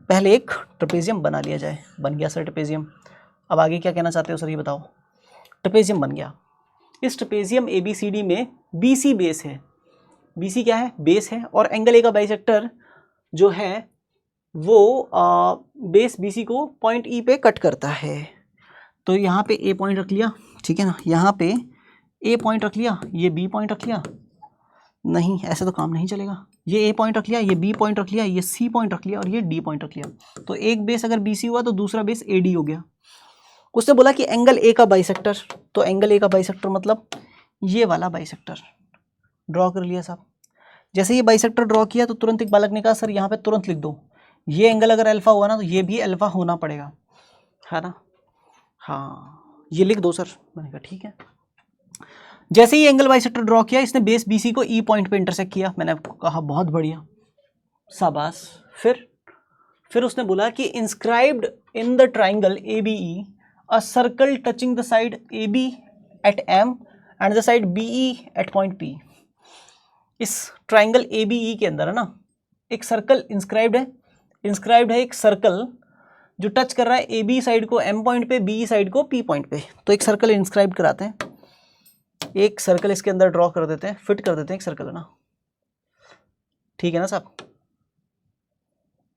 पहले एक ट्रेपेजियम बना लिया जाए। बन गया सर ट्रेपेजियम, अब आगे क्या कहना चाहते हो सर ये बताओ। ट्रेपेजियम बन गया, इस ट्रेपेजियम ABCD में BC बेस है, BC क्या है, बेस है, और एंगल A का बाइसेक्टर जो है वो बेस BC को पॉइंट E पे कट करता है। तो यहाँ पे A पॉइंट रख लिया, ठीक है ना, यहाँ पे A पॉइंट रख लिया, ये B पॉइंट रख लिया, नहीं ऐसे तो काम नहीं चलेगा, ये A पॉइंट रख लिया, ये B पॉइंट रख लिया, ये C पॉइंट रख लिया और ये D पॉइंट रख लिया। तो एक बेस अगर BC हुआ तो दूसरा बेस AD हो गया। उसने बोला कि एंगल A का बाइसेक्टर, तो एंगल A का बाइसेक्टर मतलब ये वाला बाइसेक्टर ड्रॉ कर लिया साहब। जैसे ये बाइसेक्टर ड्रॉ किया तो तुरंत एक बालक ने कहा सर यहाँ पे तुरंत लिख दो, ये एंगल अगर अल्फा हुआ ना तो ये भी अल्फा होना पड़ेगा, है ना, हाँ ये लिख दो सर। मैंने कहा ठीक है। जैसे ही एंगल बाइसेक्टर ड्रॉ किया, इसने बेस BC को E पॉइंट पे इंटरसेक्ट किया, मैंने कहा बहुत बढ़िया, शाबाश। फिर उसने बोला कि inscribed in the triangle ABE a circle touching the side AB at M and the side BE at point P। इस ट्राइंगल ABE के अंदर है ना एक सर्कल इंस्क्राइब्ड है एक सर्कल जो टच कर रहा है AB साइड को M पॉइंट पे, BE साइड को P पॉइंट पे। तो एक सर्कल इंस्क्राइब कराते हैं, एक सर्कल इसके अंदर ड्रॉ कर देते हैं, फिट कर देते हैं एक सर्कल, है ना, ठीक है ना साहब।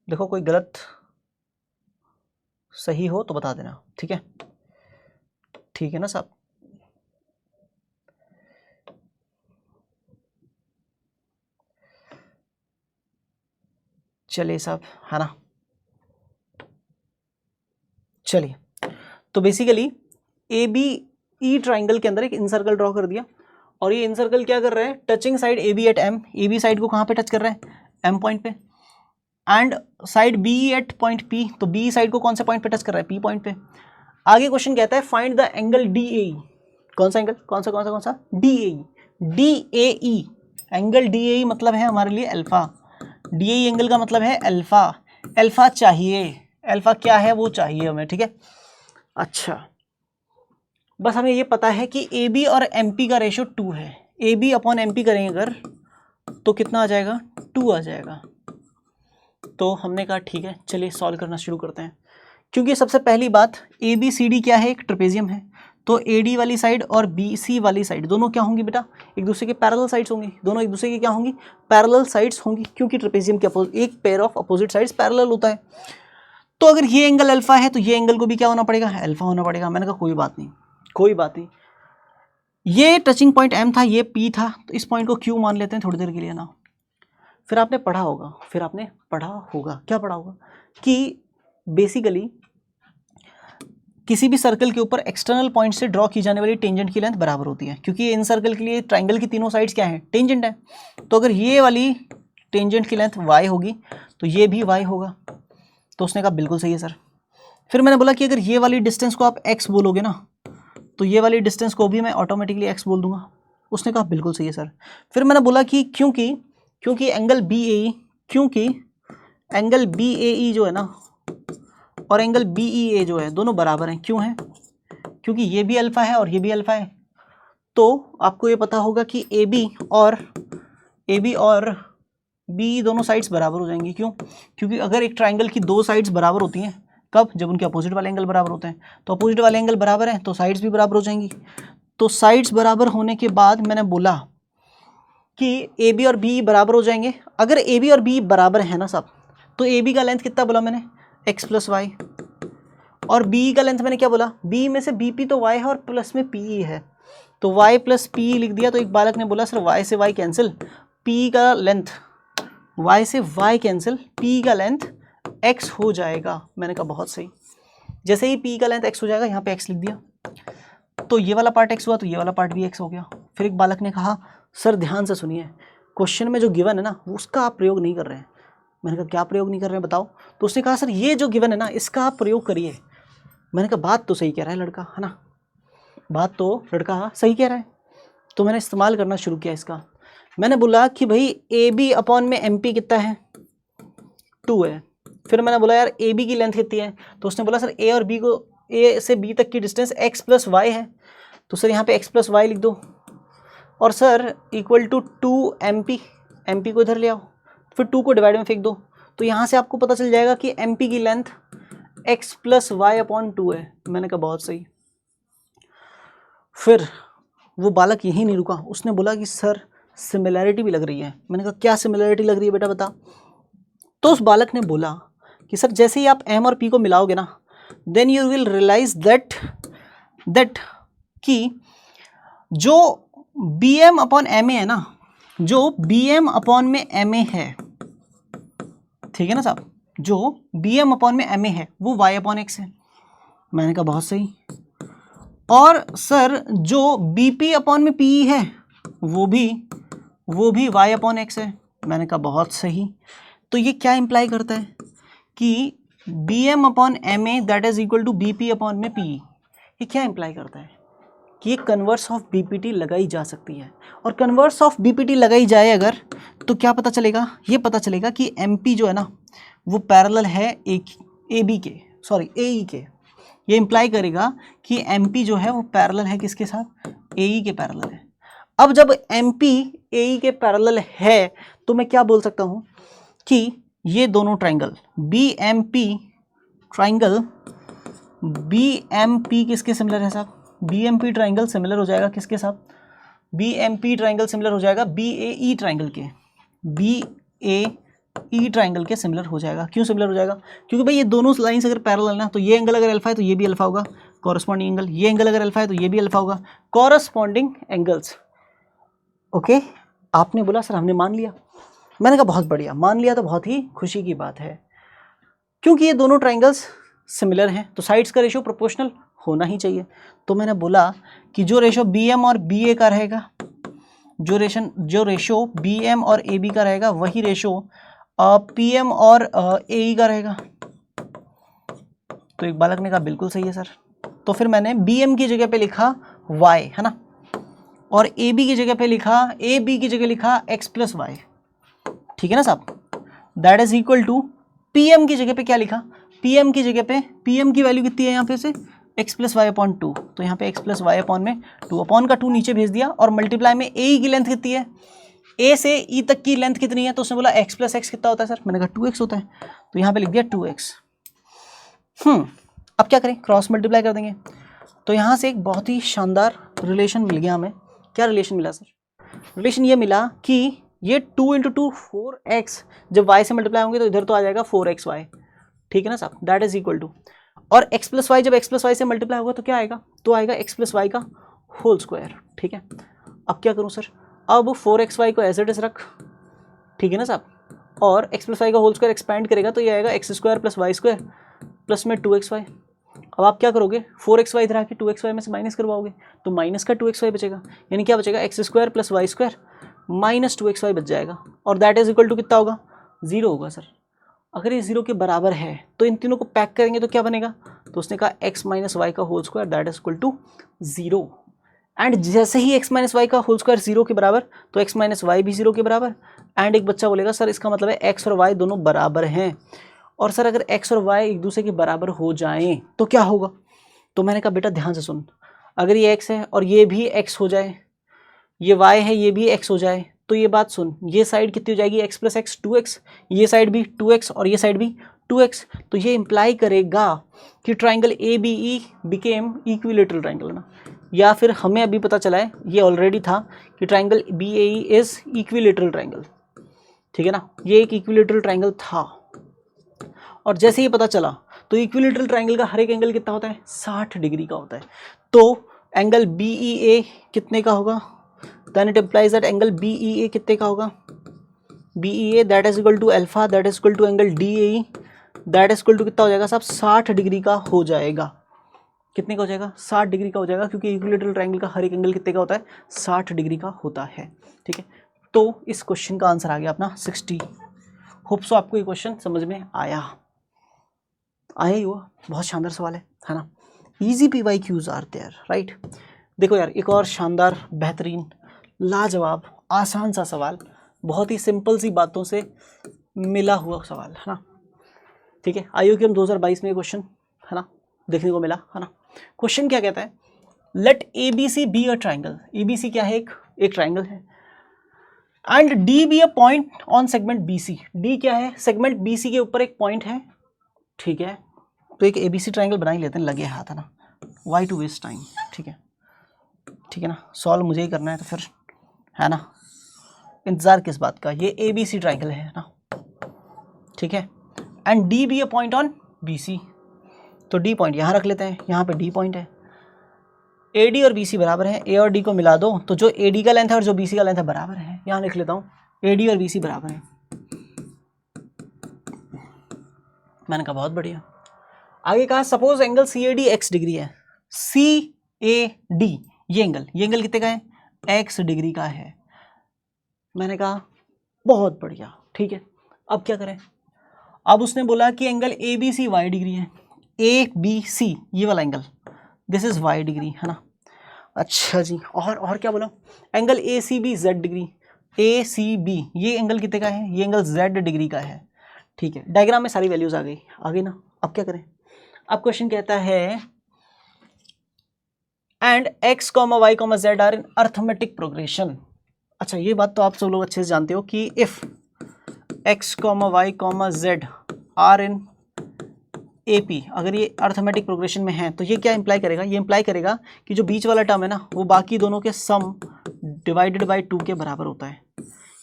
देखो कोई गलत सही हो तो बता देना, ठीक है, ठीक है ना साहब। चलिए साहब, है ना, चलिए। तो बेसिकली ABE ट्राइंगल के अंदर एक इनसर्कल ड्रॉ कर दिया, और ये इनसर्कल क्या कर रहा है, touching side AB at M, AB side को कहाँ पे टच कर रहा है, M पॉइंट पे, and side BE at point P, तो BE साइड को कौन से पॉइंट पे टच कर रहा है, P पॉइंट पे। आगे क्वेश्चन कहता है फाइंड द एंगल DAE, कौन सा एंगल, कौन सा DAE एंगल DAE मतलब है हमारे लिए अल्फा, DAE एंगल का मतलब है अल्फा चाहिए, अल्फा क्या है वो चाहिए हमें, ठीक है। अच्छा, बस हमें ये पता है कि AB और MP का रेशो 2 है, AB अपॉन MP करेंगे अगर तो कितना आ जाएगा, 2 आ जाएगा। तो हमने कहा ठीक है, चलिए सॉल्व करना शुरू करते हैं। क्योंकि सबसे पहली बात ABCD क्या है, एक ट्रेपेजियम है, तो AD वाली साइड और BC वाली साइड दोनों क्या होंगी बेटा, एक दूसरे के पैरेलल साइड्स होंगी, दोनों एक दूसरे की क्या होंगी, पैरेलल साइड्स होंगी, क्योंकि ट्रेपेजियम के एक pair of opposite sides parallel होता है। तो अगर ये एंगल अल्फा है तो ये एंगल को भी क्या होना पड़ेगा, अल्फा होना पड़ेगा। मैंने कहा कोई बात नहीं, कोई बात नहीं, ये टचिंग पॉइंट M था, ये P था, तो इस पॉइंट को Q मान लेते हैं थोड़ी देर के लिए ना। फिर आपने पढ़ा होगा, क्या पढ़ा होगा कि बेसिकली किसी भी सर्कल के ऊपर एक्सटर्नल पॉइंट से ड्रॉ की जाने वाली टेंजेंट की लेंथ बराबर होती है, क्योंकि इन सर्कल के लिए ट्राइंगल की तीनों साइड्स क्या हैं, टेंजेंट है। तो अगर ये वाली टेंजेंट की लेंथ y होगी तो ये भी y होगा। तो उसने कहा बिल्कुल सही है सर। फिर मैंने बोला कि अगर ये वाली डिस्टेंस को आप x बोलोगे ना, तो ये वाली डिस्टेंस को भी मैं ऑटोमेटिकली x बोल दूंगा। उसने कहा बिल्कुल सही है सर। फिर मैंने बोला कि क्योंकि एंगल BAE जो है ना और एंगल BEA जो है दोनों बराबर हैं। क्यों है, क्योंकि ये भी अल्फा है और ये भी अल्फा है। तो आपको ये पता होगा कि AB और BE दोनों साइड्स बराबर हो जाएंगी। क्यों, क्योंकि अगर एक ट्राइंगल की दो साइड्स बराबर होती हैं, कब, जब उनके अपोजिट वाले एंगल बराबर होते हैं। तो अपोजिट वाले एंगल बराबर हैं तो साइड्स भी बराबर हो जाएंगी। तो साइड्स बराबर होने के बाद मैंने बोला कि AB और BE बराबर हो जाएंगे। अगर AB और BE बराबर है ना सब, तो AB का लेंथ कितना बोला मैंने, x प्लस वाई, और BE का लेंथ मैंने क्या बोला, B में से BP तो y है और प्लस में PE है, तो y प्लस PE लिख दिया। तो एक बालक ने बोला सर y से y कैंसिल, PE का लेंथ, y से y कैंसिल, PE का लेंथ x हो जाएगा। मैंने कहा बहुत सही। जैसे ही PE का लेंथ x हो जाएगा, यहाँ पे x लिख दिया, तो ये वाला पार्ट x हुआ तो ये वाला पार्ट भी x हो गया। फिर एक बालक ने कहा सर ध्यान से सुनिए, क्वेश्चन में जो गिवन है ना उसका आप प्रयोग नहीं कर रहे हैं। मैंने कहा क्या प्रयोग नहीं कर रहे हैं बताओ। तो उसने कहा सर ये जो गिवन है ना इसका आप प्रयोग करिए। मैंने कहा बात तो सही कह रहा है लड़का, है ना, बात तो लड़का सही कह रहा है। तो मैंने इस्तेमाल करना शुरू किया इसका। मैंने बोला कि भाई AB अपॉन में MP कितना है, 2 है। फिर मैंने बोला यार AB की लेंथ कितनी है, तो उसने बोला सर A और B को, A से B तक की डिस्टेंस x प्लस वाई है, तो सर यहाँ पे x प्लस वाई लिख दो, और सर इक्वल टू 2 MP को इधर ले आओ, फिर 2 को डिवाइड में फेंक दो। तो यहाँ से आपको पता चल जाएगा कि MP की length x plus y upon 2 है। मैंने कहा बहुत सही। फिर वो बालक यहीं नहीं रुका, उसने बोला कि सर सिमिलैरिटी भी लग रही है। मैंने कहा क्या सिमिलैरिटी लग रही है बेटा बता। तो उस बालक ने बोला कि सर जैसे ही आप M और P को मिलाओगे ना, then you will realise that कि जो BM अपॉन MA है ना, जो BM अपॉन में MA है, ठीक है ना साहब, जो BM अपॉन में MA है वो y अपॉन x है। मैंने कहा बहुत सही। और सर जो BP अपॉन में PE है वो भी y अपॉन x है। मैंने कहा बहुत सही। तो ये क्या इंप्लाई करता है कि BM upon MA that is equal to BP upon में PE। ये क्या इंप्लाई करता है कि ये कन्वर्स ऑफ BPT लगाई जा सकती है। और कन्वर्स ऑफ BPT लगाई जाए अगर, तो क्या पता चलेगा, ये पता चलेगा कि MP जो है ना वो पैरेलल है AE के। ये इंप्लाई करेगा कि MP जो है वो पैरेलल है किसके साथ, AE के पैरेलल है। अब जब MP AE के पैरेलल है तो मैं क्या बोल सकता हूँ कि ये दोनों ट्राइंगल BMP किसके सिमिलर है साहब, BMP ट्राइंगल सिमिलर हो जाएगा किसके साथ, BMP ट्राइंगल सिमिलर हो जाएगा BAE ट्राइंगल के, BAE ट्राइंगल के सिमिलर हो जाएगा। क्यों सिमिलर हो जाएगा, क्योंकि भाई ये दोनों लाइंस अगर पैरेलल ना, तो ये एंगल अगर अल्फा है तो ये भी अल्फा होगा कॉरस्पॉन्डिंग एंगल, ये एंगल अगर अल्फा है तो ये भी अल्फा होगा कॉरस्पॉन्डिंग एंगल्स। ओके, आपने बोला सर हमने मान लिया। मैंने कहा बहुत बढ़िया, मान लिया तो बहुत ही खुशी की बात है, क्योंकि ये दोनों ट्राइंगल्स सिमिलर हैं तो साइड्स का रेशियो प्रोपोर्शनल होना ही चाहिए। तो मैंने बोला कि जो रेशो BM और BA का रहेगा, जो रेशो BM और AB का रहेगा, वही रेशो PM और AE का रहेगा। तो एक बालक ने कहा बिल्कुल सही है सर। तो फिर मैंने BM की जगह पे लिखा y, है ना, और AB की जगह पे लिखा, AB की जगह लिखा x प्लस वाई, ठीक है ना साहब। That is equal to PM की जगह पे क्या लिखा, PM की जगह पे PM की वैल्यू कितनी है यहाँ पे से x प्लस वाई अपॉन 2, तो यहाँ पे x प्लस वाई अपॉन में 2 अपॉन का 2 नीचे भेज दिया, और मल्टीप्लाई में AE की लेंथ कितनी है, A से E तक की लेंथ कितनी है, तो उसने बोला x प्लस एक्स कितना होता है सर। मैंने कहा 2x होता है, तो यहाँ पे लिख दिया 2x। अब क्या करें, क्रॉस मल्टीप्लाई कर देंगे। तो यहाँ से एक बहुत ही शानदार रिलेशन मिल गया हमें। क्या रिलेशन मिला सर? रिलेशन ये मिला कि ये 2 × 2 4x जब y से मल्टीप्लाई होंगे तो इधर तो आ जाएगा 4xy, ठीक है ना साहब, दैट इज इक्वल टू, और x प्लस वाई जब x प्लस वाई से मल्टीप्लाई होगा तो क्या आएगा, तो आएगा x प्लस वाई का होल स्क्वायर, ठीक है। अब क्या करूँ सर, अब 4xy को एज इट इज रख, ठीक है ना साहब, और x प्लस वाई का होल स्क्वायर एक्सपैंड करेगा तो ये आएगा x square plus y square plus में 2xy। अब आप क्या करोगे, 4xy इधर आके 2xy में से माइनस करवाओगे तो माइनस का 2xy बचेगा, यानी क्या बचेगा, x square plus y square minus 2xy बच जाएगा, और दैट इज इक्वल टू कितना होगा, 0 होगा सर। अगर ये 0 के बराबर है तो इन तीनों को पैक करेंगे तो क्या बनेगा, तो उसने कहा x माइनस वाई का whole square that is equal to 0। And जैसे ही x माइनस वाई का होल स्क्वायर 0 के बराबर तो x माइनस वाई भी 0 के बराबर। एंड एक बच्चा बोलेगा सर इसका मतलब है x और y दोनों बराबर हैं, और सर अगर x और y एक दूसरे के बराबर हो जाएं तो क्या होगा, तो मैंने कहा बेटा ध्यान से सुन, अगर ये x है और ये भी x हो जाए, ये y है ये भी x हो जाए, तो ये बात सुन, ये साइड कितनी हो जाएगी, x प्लस एक्स 2x, ये साइड भी 2x और ये साइड भी 2x, तो ये इंप्लाई करेगा कि triangle ABE became equilateral triangle ना, या फिर हमें अभी पता चला है, ये ऑलरेडी था कि triangle BAE is equilateral triangle, ठीक है ना, ये एक इक्विलेटरल ट्राइंगल था। और जैसे ही पता चला तो इक्विलेटरल ट्राइंगल का हर एक एंगल कितना होता है, 60 डिग्री का होता है, तो एंगल BEA कितने का होगा, then it implies that angle BEA कितने का होगा, BEA that is equal to alpha that is equal to angle DAE that is equal to कितना हो जाएगा साहब, 60 डिग्री का हो जाएगा। कितने का हो जाएगा, 60 डिग्री का हो जाएगा, क्योंकि इक्विलेटरल ट्राइंगल का हर एक एंगल कितने का होता है, 60 डिग्री का होता है, ठीक है। तो इस क्वेश्चन का आंसर आ गया अपना 60। होप सो आपको ये क्वेश्चन समझ में आया ही हुआ, बहुत शानदार सवाल है ना। Easy PYQs are there, right. देखो यार एक और शानदार बेहतरीन लाजवाब आसान सा सवाल, बहुत ही सिंपल सी बातों से मिला हुआ सवाल है ना, ठीक है। IUQM 2022 में ये क्वेश्चन है ना देखने को मिला है ना। क्वेश्चन क्या कहता है, let ABC be a triangle, ABC क्या है, एक ट्राइंगल है, and D be a point on segment BC, D क्या है, सेगमेंट BC के ऊपर एक पॉइंट है, ठीक है। तो एक ABC ट्राइंगल बना ही लेते हैं, लगे हाथ है ना, वाई टू वेस्ट टाइम, ठीक है ना, सॉल्व मुझे ही करना है तो फिर है ना, इंतज़ार किस बात का, ये ABC ट्राइंगल है ना, ठीक है। And D be a point on BC, तो D पॉइंट यहाँ रख लेते हैं, यहाँ पे D पॉइंट है, AD और BC बराबर है, A और D को मिला दो तो जो AD का लेंथ है और जो BC का लेंथ है बराबर है, यहाँ लिख लेता हूँ AD और BC बराबर है। मैंने कहा बहुत बढ़िया। आगे कहा suppose angle CAD x degree है, CAD ये एंगल कितने का है, x डिग्री का है। मैंने कहा बहुत बढ़िया, ठीक है। अब क्या करें, अब उसने बोला कि एंगल ABC y डिग्री है, ABC ये वाला angle this is y degree है ना। अच्छा जी, और क्या बोला, angle ACB z degree, ACB ये एंगल कितने का है, ये एंगल z डिग्री का है, ठीक है। डायग्राम में सारी वैल्यूज आ गई ना। अब क्या करें, अब क्वेश्चन कहता है and x, y, z are in arithmetic progression. अच्छा ये बात तो आप सब लोग अच्छे से जानते हो कि if x, y, z are in AP, अगर ये अर्थमेटिक प्रोग्रेशन में है तो ये क्या इंप्लाई करेगा, ये इंप्लाई करेगा कि जो बीच वाला टर्म है ना वो बाकी दोनों के सम डिवाइडेड बाय 2 के बराबर होता है।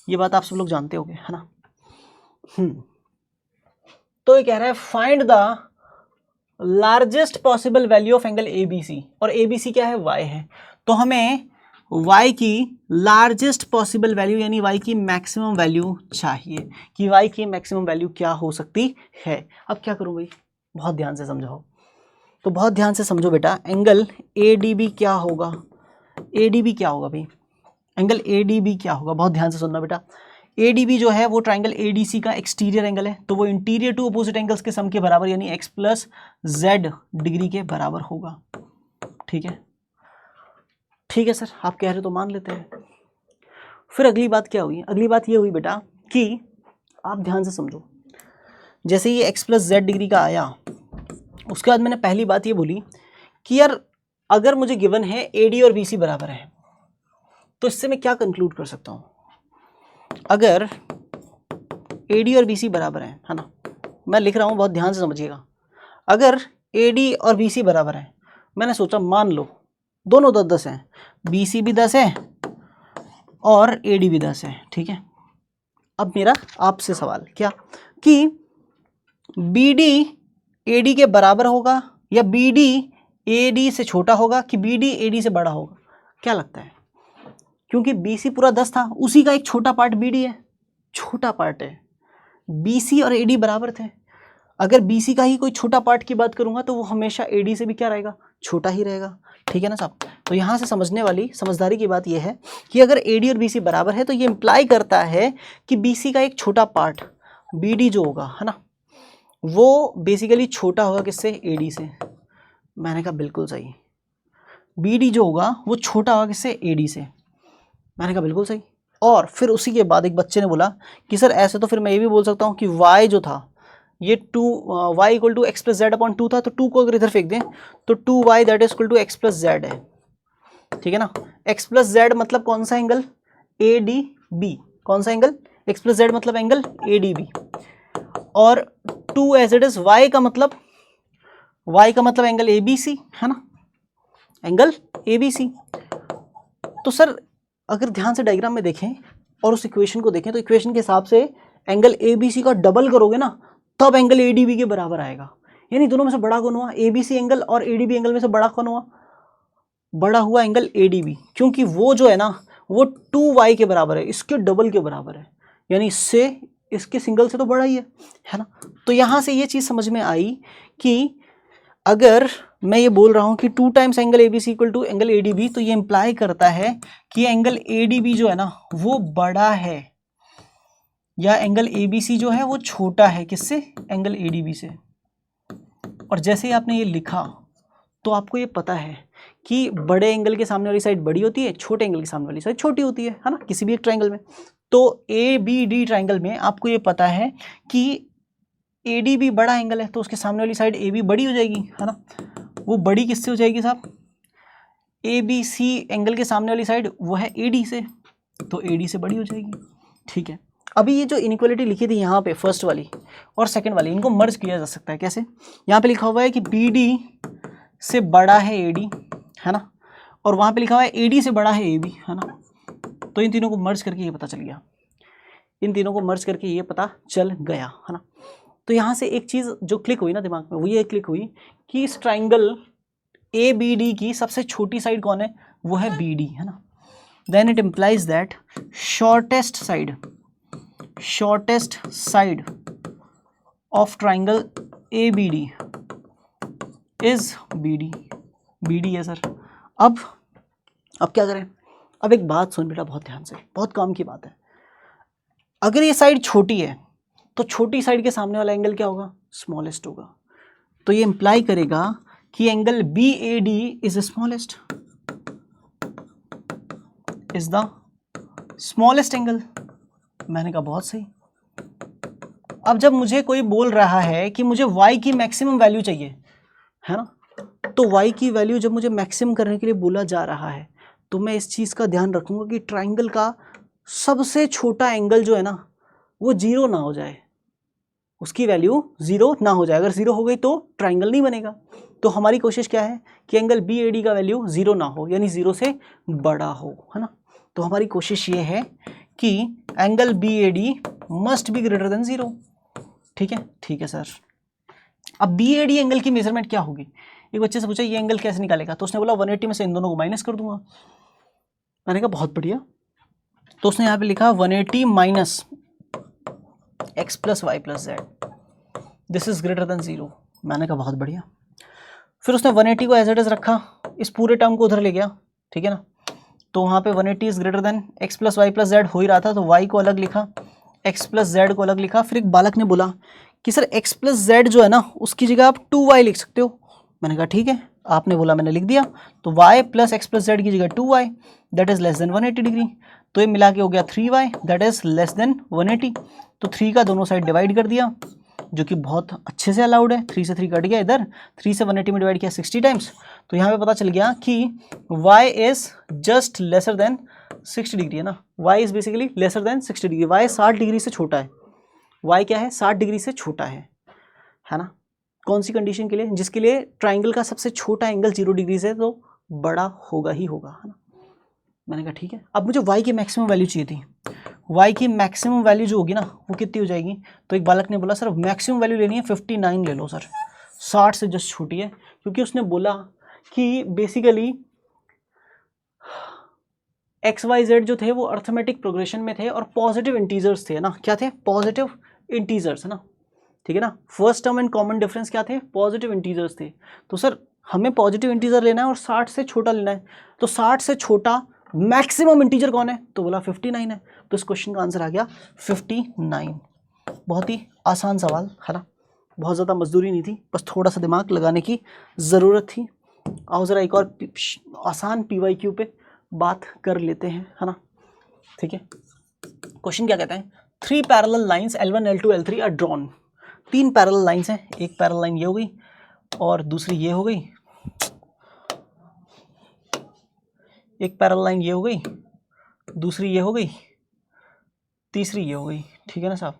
ये बात आप सब लोग जानते होंगे है ना। तो ये कह रहा है find the largest possible value of angle ABC, और ABC क्या है, y है, तो हमें y की लार्जेस्ट पॉसिबल वैल्यू यानी y की मैक्सिमम वैल्यू चाहिए कि y की मैक्सिमम वैल्यू क्या हो सकती है। अब क्या करूं भाई, बहुत ध्यान से समझो, तो बहुत ध्यान से समझो बेटा, एंगल ADB क्या होगा, ADB क्या होगा भाई, एंगल ADB क्या होगा, बहुत ध्यान से सुनना बेटा। ADB जो है वो ट्राइंगल ADC का एक्सटीरियर एंगल है, तो वो इंटीरियर टू अपोजिट एंगल्स के सम के बराबर यानी x प्लस z डिग्री के बराबर होगा, ठीक है सर, आप कह रहे तो मान लेते हैं। फिर अगली बात क्या हुई, अगली बात ये हुई बेटा कि आप ध्यान से समझो, जैसे ये x प्लस z डिग्री का आया, उसके बाद मैंने पहली बात ये बोली कि यार अगर मुझे गिवन है AD और BC बराबर है तो इससे मैं क्या कंक्लूड कर सकता हूँ, अगर AD और BC बराबर है ना, मैं लिख रहा हूँ बहुत ध्यान से समझिएगा, अगर AD और BC बराबर है मैंने सोचा मान लो दोनों 10-10 हैं, BC भी 10 है और AD भी 10 है, ठीक है। अब मेरा आपसे सवाल क्या कि BD AD के बराबर होगा या BD AD से छोटा होगा कि BD AD से बड़ा होगा, क्या लगता है? क्योंकि BC पूरा 10 था, उसी का एक छोटा पार्ट BD है, छोटा पार्ट है। BC और AD बराबर थे, अगर BC का ही कोई छोटा पार्ट की बात करूंगा तो वो हमेशा AD से भी क्या रहेगा, छोटा ही रहेगा, ठीक है ना साहब। तो यहाँ से समझदारी की बात यह है कि अगर AD और BC बराबर है तो ये इंप्लाई करता है कि BC का एक छोटा पार्ट BD जो होगा, है ना, वो बेसिकली छोटा होगा किससे, AD से। मैंने कहा बिल्कुल सही, BD जो होगा वो छोटा होगा किससे, AD से। मैंने कहा बिल्कुल सही। और फिर उसी के बाद एक बच्चे ने बोला कि सर ऐसे तो फिर मैं ये भी बोल सकता हूँ कि y जो था ये y equal to x plus z upon 2 था, तो 2 को अगर इधर फेंक दें तो 2y that is equal to x plus z है, ठीक है ना। x प्लस जेड मतलब कौन सा एंगल, ADB, कौन सा एंगल, x प्लस जेड मतलब एंगल ADB, और 2 एज इट इज y का मतलब एंगल ABC, है ना, एंगल ABC। तो सर अगर ध्यान से डायग्राम में देखें और उस इक्वेशन को देखें तो इक्वेशन के हिसाब से एंगल ABC का डबल करोगे ना तब एंगल ADB के बराबर आएगा। यानी दोनों में से बड़ा कौन हुआ, ABC एंगल और ADB एंगल में से बड़ा कौन हुआ, बड़ा हुआ एंगल ADB, क्योंकि वो जो है ना वो 2y के बराबर है, इसके डबल के बराबर है, यानी इससे इसके सिंगल से तो बड़ा ही है ना। तो यहाँ से ये चीज़ समझ में आई कि अगर मैं ये बोल रहा हूँ कि 2 times angle ABC equal to angle ADB, तो ये इंप्लाई करता है कि एंगल ADB जो है ना वो बड़ा है या एंगल ABC जो है वो छोटा है किससे, एंगल ADB से। और जैसे ही आपने ये लिखा तो आपको ये पता है कि बड़े एंगल के सामने वाली साइड बड़ी होती है, छोटे एंगल के सामने वाली साइड छोटी होती है ना, किसी भी एक ट्रायंगल में। तो ABD ट्रायंगल में आपको ये पता है कि ADB बड़ा एंगल है तो उसके सामने वाली साइड AB बड़ी हो जाएगी, है ना। वो बड़ी किससे हो जाएगी साहब, ABC एंगल के सामने वाली साइड वो है AD से, तो AD से बड़ी हो जाएगी, ठीक है। अभी ये जो इनइक्वालिटी लिखी थी यहाँ पे फर्स्ट वाली और सेकंड वाली, इनको मर्ज किया जा सकता है कैसे। यहाँ पे लिखा हुआ है कि BD से बड़ा है AD, है ना, और वहाँ पे लिखा हुआ है AD से बड़ा है AB, है ना। तो इन तीनों को मर्ज करके ये पता चल गया, इन तीनों को मर्ज करके ये पता चल गया, है ना। तो यहाँ से एक चीज़ जो क्लिक हुई ना दिमाग में, वो ये क्लिक हुई कि इस ट्राइंगल ABD की सबसे छोटी साइड कौन है, वो है BD, है ना। Then it implies that shortest side of triangle ABD is BD है सर। अब क्या करें, अब एक बात सुन बेटा बहुत ध्यान से, बहुत काम की बात है। अगर ये साइड छोटी है तो छोटी साइड के सामने वाला एंगल क्या होगा, स्मॉलेस्ट होगा। तो ये इंप्लाई करेगा कि angle BAD is smallest, is the smallest angle. मैंने कहा बहुत सही। अब जब मुझे कोई बोल रहा है कि मुझे y की मैक्सिमम वैल्यू चाहिए, है ना, तो y की वैल्यू जब मुझे मैक्सिमम करने के लिए बोला जा रहा है तो मैं इस चीज़ का ध्यान रखूंगा कि ट्राइंगल का सबसे छोटा एंगल जो है ना वो 0 ना हो जाए, उसकी वैल्यू 0 ना हो जाए। अगर 0 हो गई तो ट्राइंगल नहीं बनेगा। तो हमारी कोशिश क्या है कि एंगल BAD का वैल्यू 0 ना हो, यानी 0 से बड़ा हो, है ना। तो हमारी कोशिश ये है कि angle BAD must be greater than 0, ठीक है सर। अब BAD एंगल की मेजरमेंट क्या होगी, एक बच्चे से पूछा ये एंगल कैसे निकालेगा, तो उसने बोला 180 में से इन दोनों को माइनस कर दूंगा। मैंने कहा बहुत बढ़िया। तो उसने यहाँ पे लिखा 180 minus x plus y plus z, this is greater than 0। मैंने कहा बहुत बढ़िया। फिर उसने 180 को एज इट इज रखा, इस पूरे टर्म को उधर ले गया, ठीक है ना। तो वहाँ पे 180 is greater than x plus y plus z हो ही रहा था, तो y को अलग लिखा, x प्लस जेड को अलग लिखा। फिर एक बालक ने बोला कि सर x प्लस जेड जो है ना उसकी जगह आप 2y लिख सकते हो। मैंने कहा ठीक है, आपने बोला मैंने लिख दिया। तो y plus x plus Z की जगह 2y that is less than 180 degree, तो ये मिला के हो गया 3y that is less than 180। तो 3 का दोनों साइड डिवाइड कर दिया, जो कि बहुत अच्छे से अलाउड है। 3 से 3 कट गया, इधर 3 से 180 में डिवाइड किया 60 टाइम्स। तो यहाँ पे पता चल गया कि y is just lesser than 60 degree, है ना। y is basically lesser than 60 degree, y 60 degree से छोटा है। y क्या है, 60 डिग्री से छोटा है ना। कौन सी कंडीशन के लिए? जिसके लिए ट्राइंगल का सबसे छोटा एंगल 0 डिग्री से तो बड़ा होगा ही होगा, है ना। मैंने कहा ठीक है। अब मुझे y की मैक्सिमम वैल्यू चाहिए थी। y की मैक्सिमम वैल्यू जो होगी ना वो कितनी हो जाएगी? तो एक बालक ने बोला सर मैक्सिमम वैल्यू लेनी है 59 ले लो सर, 60 से जस्ट छोटी है, क्योंकि उसने बोला कि बेसिकली XYZ जो थे वो अर्थमेटिक प्रोग्रेशन में थे और पॉजिटिव इंटीजर्स थे ना। क्या थे? पॉजिटिव इंटीजर्स, है ना, ठीक है ना। First term and common difference क्या थे? पॉजिटिव इंटीजर्स थे। तो सर हमें पॉजिटिव इंटीजर लेना है और 60 से छोटा लेना है, तो 60 से छोटा मैक्सिमम इंटीजर कौन है? तो बोला 59 है। तो इस क्वेश्चन का आंसर आ गया 59। बहुत ही आसान सवाल, है ना, बहुत ज़्यादा मजदूरी नहीं थी, बस थोड़ा सा दिमाग लगाने की ज़रूरत थी। आओ ज़रा एक और आसान PYQ पे बात कर लेते हैं, है ना, ठीक है। क्वेश्चन क्या कहता है? 3 parallel lines L1, L2, L3 are drawn. 3 parallel lines हैं, एक पैरेलल लाइन ये हो गई और दूसरी ये हो गई, एक पैरेलल लाइन ये हो गई, दूसरी ये हो गई, तीसरी ये हो गई, ठीक है ना साहब,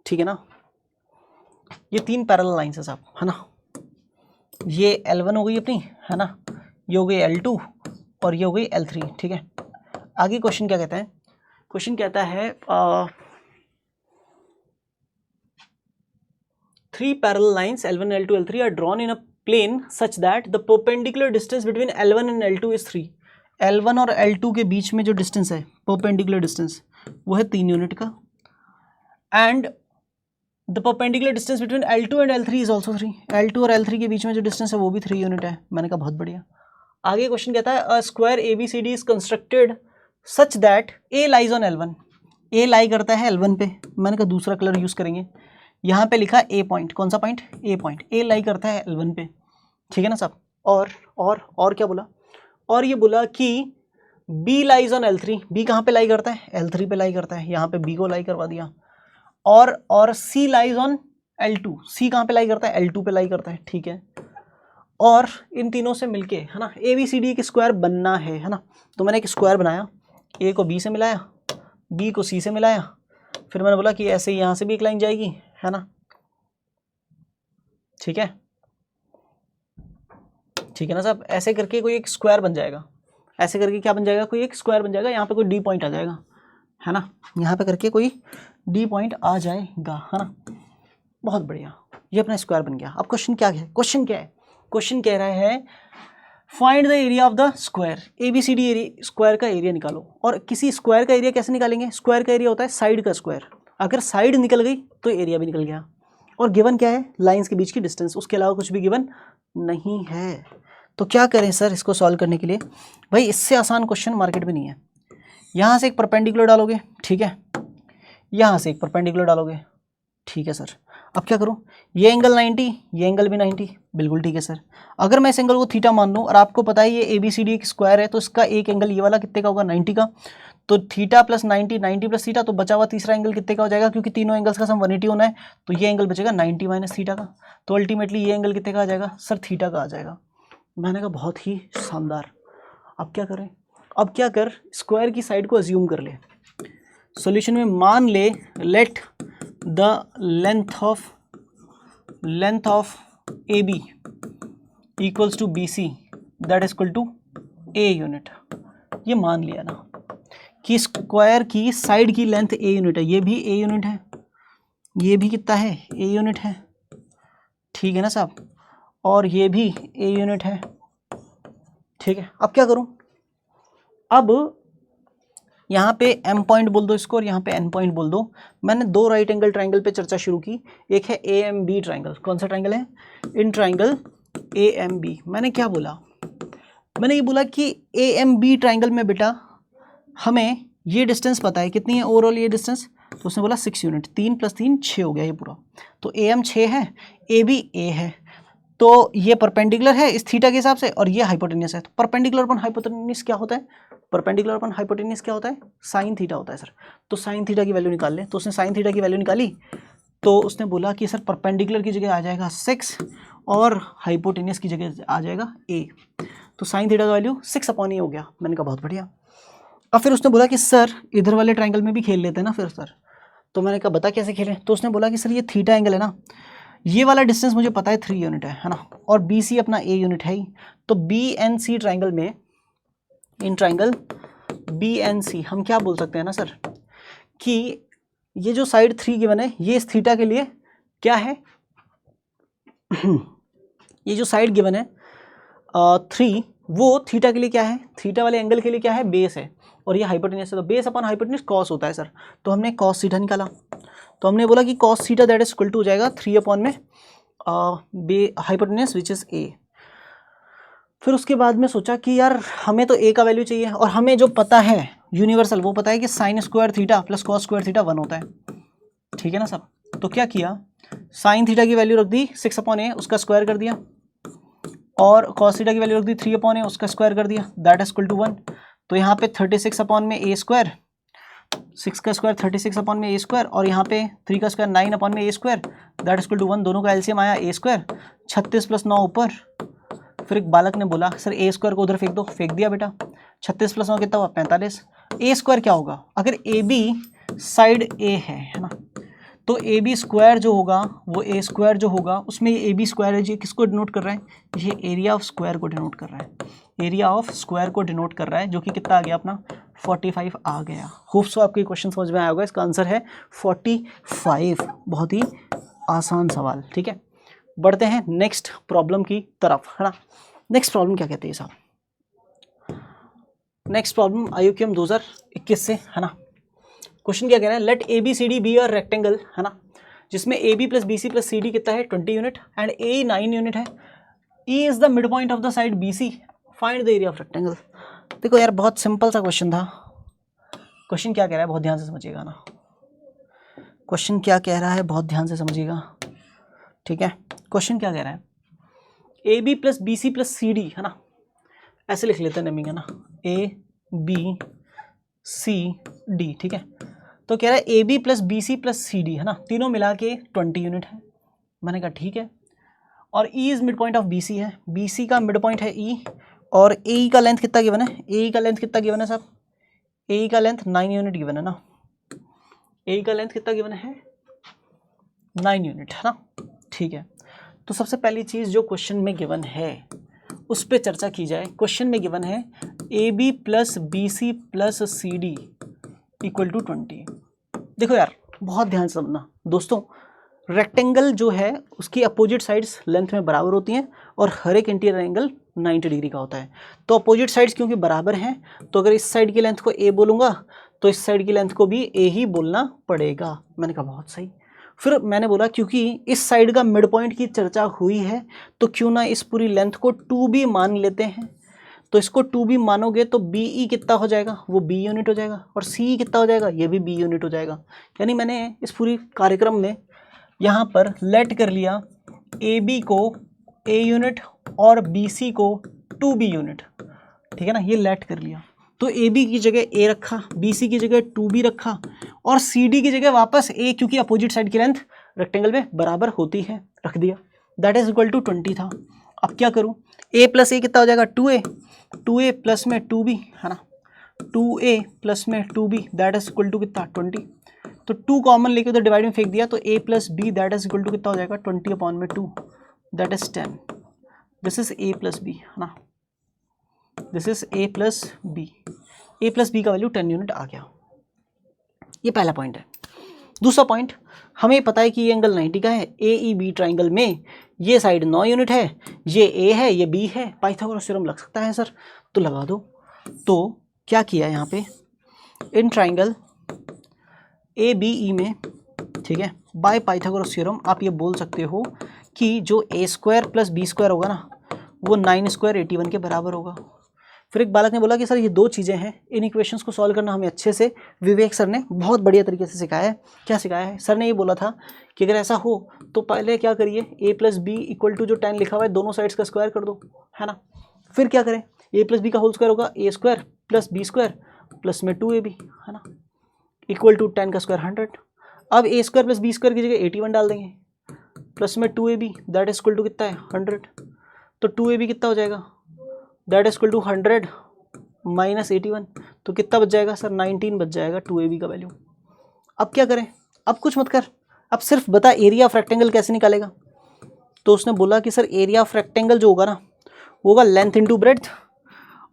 ठीक है ना। ये 3 पैरेलल लाइंस है साहब, है ना। ये L1 हो गई अपनी, है ना, ये हो गई L2 और ये हो गई L3, ठीक है। आगे क्वेश्चन क्या कहता है? क्वेश्चन कहता है 3 parallel lines L1, L2, L3 are drawn in a plane such that the perpendicular distance between L1 and L2 is 3। L1 और L2 के बीच में जो डिस्टेंस है, परपेंडिकुलर डिस्टेंस, वो है 3 यूनिट का। And the perpendicular distance between L2 and L3 is also 3। L2 और L3 के बीच में जो डिस्टेंस है वो भी 3 यूनिट है। मैंने कहा बहुत बढ़िया। आगे क्वेश्चन कहता है a square ABCD is constructed such that A lies on L1। A लाई करता है L1 पे। मैंने कहा दूसरा कलर यूज करेंगे। यहाँ पे लिखा A पॉइंट, कौन सा पॉइंट? A point. A लाई करता है L1 पे, ठीक है ना साहब। और क्या बोला? और ये बोला कि B lies on L3। B कहाँ पे लाई करता है? L3 पे लाई करता है। यहाँ पे B को लाई करवा दिया। और C lies on L2। C कहाँ पे लाई करता है? L2 पे लाई करता है, ठीक है। और इन तीनों से मिलके, है ना, ABCD एक स्क्वायर बनना है ना। तो मैंने एक स्क्वायर बनाया, A को B से मिलाया, B को C से मिलाया, फिर मैंने बोला कि ऐसे ही यहाँ से भी एक लाइन जाएगी, है ना, ठीक है, ठीक है ना साहब। ऐसे करके कोई एक स्क्वायर बन जाएगा। ऐसे करके क्या बन जाएगा? कोई एक स्क्वायर बन जाएगा। यहाँ पे कोई D पॉइंट आ जाएगा, है ना, यहाँ पे करके कोई D पॉइंट आ जाएगा, है ना। बहुत बढ़िया, ये अपना स्क्वायर बन गया। अब क्वेश्चन क्या है? क्वेश्चन क्या है? क्वेश्चन कह रहा है find the area of the square. ABCD square का एरिया निकालो। और किसी स्क्वायर का एरिया कैसे निकालेंगे? स्क्वायर का एरिया होता है साइड का स्क्वायर। अगर साइड निकल गई तो एरिया भी निकल गया। और गिवन क्या है? लाइंस के बीच की डिस्टेंस, उसके अलावा कुछ भी गिवन नहीं है। तो क्या करें सर इसको सॉल्व करने के लिए? भाई इससे आसान क्वेश्चन मार्केट में नहीं है। यहाँ से एक परपेंडिकुलर डालोगे, ठीक है, यहाँ से एक परपेंडिकुलर डालोगे, ठीक है सर। अब क्या करूँ? ये एंगल 90, ये एंगल भी 90, बिल्कुल ठीक है सर। अगर मैं इस एंगल को थीटा मान लूँ और आपको पता है ये ABCD एक स्क्वायर है, तो इसका एक एंगल ये वाला कितने का होगा? 90 का। तो थीटा प्लस 90, 90 प्लस थीटा, तो बचा हुआ तीसरा एंगल कितने का हो जाएगा? क्योंकि तीनों एंगल्स का सम 180 होना है, तो ये एंगल बचेगा 90 माइनस थीटा का। तो अल्टीमेटली ये एंगल कितने का आ जाएगा? सर थीटा का आ जाएगा। मैंने कहा बहुत ही शानदार। अब क्या करें? अब क्या कर, स्क्वायर की साइड को अज्यूम कर ले। सॉल्यूशन में मान ले let the length of AB equals to BC that is equal to A unit. ये मान लिया ना कि स्क्वायर की साइड की लेंथ A यूनिट है, ये भी A यूनिट है, ये भी कितना है? A यूनिट है, ठीक है ना साहब, और ये भी A यूनिट है, ठीक है। अब क्या करूं? अब यहाँ पे M पॉइंट बोल दो इसको और यहाँ पे N पॉइंट बोल दो। मैंने 2 राइट एंगल ट्राइंगल पे चर्चा शुरू की। एक है AMB ट्राइंगल। कौन सा ट्राइंगल है? In triangle AMB। मैंने क्या बोला? मैंने ये बोला कि AMB ट्राइंगल में बेटा हमें ये डिस्टेंस पता है कितनी है ओवरऑल ये डिस्टेंस। तो उसने बोला 6 यूनिट, 3 + 3 6 हो गया ये पूरा। तो AM 6 है, AB A है, तो ये परपेंडिकुलर है इस थीटा के हिसाब से और ये हाइपोटेन्यूस है। तो परपेंडिकुलर अपॉन हाइपोटेन्यूस क्या होता है? परपेंडिकुलर अपॉन हाइपोटेन्यूस क्या होता है? साइन थीटा होता है सर। तो साइन थीटा की वैल्यू निकाल ले। तो उसने साइन थीटा की वैल्यू निकाली, तो उसने बोला कि सर परपेंडिकुलर की जगह आ जाएगा 6 और हाइपोटेन्यूस की जगह आ जाएगा A। तो साइन थीटा का वैल्यू 6/A हो गया। मैंने कहा बहुत बढ़िया। अब फिर उसने बोला कि सर इधर वाले ट्राइंगल में भी खेल लेते हैं ना फिर सर। तो मैंने कहा बता कैसे खेलें, तो उसने बोला कि सर ये थीटा एंगल है ना, ये वाला डिस्टेंस मुझे पता है 3 यूनिट है ना, और बी सी अपना ए यूनिट है ही, तो बी एन सी ट्राइंगल में, in triangle B N C हम क्या बोल सकते हैं ना सर, कि ये जो साइड 3 गिवन है ये इस थीटा के लिए क्या है ये जो साइड गिवन है 3 वो थीटा के लिए क्या है, थीटा वाले एंगल के लिए क्या है, बेस है, और ये हाइपोटेन्यूस है, तो बेस अपॉन हाइपोटेन्यूस कॉस होता है सर, तो हमने कॉस थीटा निकाला, तो हमने बोला कि cos theta that is equal to हो जाएगा 3 अपॉन में हाइपोटेन्यूस विच इज ए। फिर उसके बाद में सोचा कि यार हमें तो ए का वैल्यू चाहिए, और हमें जो पता है यूनिवर्सल वो पता है कि sine square theta plus cos square theta 1 होता है, ठीक है ना सब। तो क्या किया, साइन थीटा की वैल्यू रख दी 6 अपॉन ए, उसका स्क्वायर कर दिया, और कॉस थीटा की वैल्यू रख दी 3 अपॉन ए, उसका स्क्वायर कर दिया, दैट इज इक्वल टू 1। तो यहाँ पे 36 अपॉन में ए स्क्वायर, 6 का स्क्वायर 36 अपॉन में ए स्क्वायर, और यहाँ पे 3 का स्क्वायर 9 अपॉन में A square, that is equal to 1। दोनों का एलसीएम आया ए स्क्वायर, 36 प्लस 9 ऊपर। फिर एक बालक ने बोला सर ए स्क्वायर को उधर फेंक दो, फेंक दिया बेटा, 36 प्लस 9 कितना हुआ 45। ए स्क्वायर क्या होगा, अगर ए बी साइड ए है ना, तो ए बी स्क्वायर जो होगा वो ए स्क्वायर जो होगा उसमें ये ए बी स्क्वायर है, ये किसको डिनोट कर रहा है, ये एरिया ऑफ स्क्वायर को डिनोट कर रहा है, एरिया ऑफ स्क्वायर को डिनोट कर रहा है, जो कि कितना आ गया अपना 45 आ गया। होप सो आपको क्वेश्चन समझ में आया होगा, इसका आंसर है 45। बहुत ही आसान सवाल, ठीक है। बढ़ते हैं नेक्स्ट प्रॉब्लम की तरफ, है ना। नेक्स्ट प्रॉब्लम क्या कहते हैं साहब, नेक्स्ट प्रॉब्लम IUQM 2021 से, है ना। क्वेश्चन क्या कह रहा है, let A B C D be a rectangle, है ना, जिसमें A B plus B C plus C D कितना है 20 यूनिट एंड ए 9 यूनिट है, E is the mid point of the side B C, find the area of rectangle. देखो यार बहुत सिंपल सा क्वेश्चन था। क्वेश्चन क्या कह रहा है बहुत ध्यान से समझिएगा ना, क्वेश्चन क्या कह रहा है बहुत ध्यान से समझिएगा, ठीक है। क्वेश्चन क्या कह रहा है, A B plus B C plus C D, है ना, ऐसे लिख लेते हैं नेमिंग, है ना, ए बी सी डी, ठीक है। तो कह रहा है A B plus B C plus C D, है ना, तीनों मिला के 20 यूनिट है। मैंने कहा ठीक है, और E is mid point of B C है, बी सी का मिड पॉइंट है ई, और ए का लेंथ कितना गिवन है, ए का लेंथ कितना गिवन है साहब, ए का लेंथ 9 यूनिट गिवन है ना, ए का लेंथ कितना गिवन है 9 यूनिट, है ना, ठीक है। तो सबसे पहली चीज़ जो क्वेश्चन में गिवन है उस पर चर्चा की जाए। क्वेश्चन में गिवन है A B plus B C plus C D equal to 20। देखो यार बहुत ध्यान से समझना दोस्तों, रेक्टेंगल जो है उसकी अपोजिट साइड्स लेंथ में बराबर होती हैं, और हर एक इंटीरियर एंगल 90 डिग्री का होता है। तो अपोजिट साइड्स क्योंकि बराबर हैं, तो अगर इस साइड की लेंथ को ए बोलूँगा तो इस साइड की लेंथ को भी ए ही बोलना पड़ेगा। मैंने कहा बहुत सही। फिर मैंने बोला क्योंकि इस साइड का मिड पॉइंट की चर्चा हुई है, तो क्यों ना इस पूरी लेंथ को 2b मान लेते हैं। तो इसको 2b मानोगे तो बी ई कितना हो जाएगा, वो b यूनिट हो जाएगा, और सी कितना हो जाएगा, ये भी b यूनिट हो जाएगा। यानी मैंने इस पूरी कार्यक्रम में यहाँ पर लेट कर लिया ए बी को a यूनिट और बी सी को 2b यूनिट, ठीक है ना, ये लेट कर लिया। तो ए बी की जगह ए रखा, बी सी की जगह 2b रखा, और सी डी की जगह वापस ए, क्योंकि अपोजिट साइड की लेंथ रेक्टेंगल में बराबर होती है, रख दिया। दैट इज इक्वल टू 20 था। अब क्या करूँ, a प्लस ए कितना हो जाएगा 2a, 2a प्लस में 2b, है ना, 2a प्लस में 2b that is equal to कितना 20। तो 2 कॉमन लेके उधर डिवाइड में फेंक दिया, तो a plus b that is equal to कितना हो जाएगा 20 अपॉन में 2 that is 10। This is a plus b, है ना, this is a plus b, a plus b का वैल्यू 10 यूनिट आ गया। ये पहला पॉइंट है। दूसरा पॉइंट, हमें पता है कि ये एंगल 90 का है, ए ई बी ट्राइंगल में ये साइड 9 यूनिट है, ये ए है ये बी है, पाइथागोरस थ्योरम लग सकता है सर, तो लगा दो। तो क्या किया यहाँ पे, in triangle A B E में, ठीक है, बाय पाइथागोरस थ्योरम आप ये बोल सकते हो कि जो ए स्क्वायर प्लस बी स्क्वायर होगा ना, वो 9 स्क्वायर 81 के बराबर होगा। फिर एक बालक ने बोला कि सर ये दो चीज़ें हैं, इन इक्वेशंस को सॉल्व करना हमें अच्छे से विवेक सर ने बहुत बढ़िया तरीके से सिखाया है। क्या सिखाया है सर ने, ये बोला था कि अगर ऐसा हो तो पहले क्या करिए, a plus b equal to जो 10 लिखा हुआ है दोनों साइड्स का स्क्वायर कर दो, है ना। फिर क्या करें, a प्लस बी का होल स्क्वायर होगा a square plus b square plus में 2ab, है ना, इक्वल टू 10 का स्क्वायर 100। अब a square plus b square की जगह 81 डाल देंगे, प्लस में 2ab that is equal to कितना है 100। तो 2ab कितना हो जाएगा, that is equal to 100 minus 81, तो कितना बच जाएगा सर 19 बच जाएगा 2ab का वैल्यू। अब क्या करें, अब कुछ मत कर, अब सिर्फ बता एरिया ऑफ रेक्टेंगल कैसे निकालेगा। तो उसने बोला कि सर एरिया ऑफ रेक्टेंगल जो होगा ना वो होगा लेंथ इंटू ब्रेड्थ,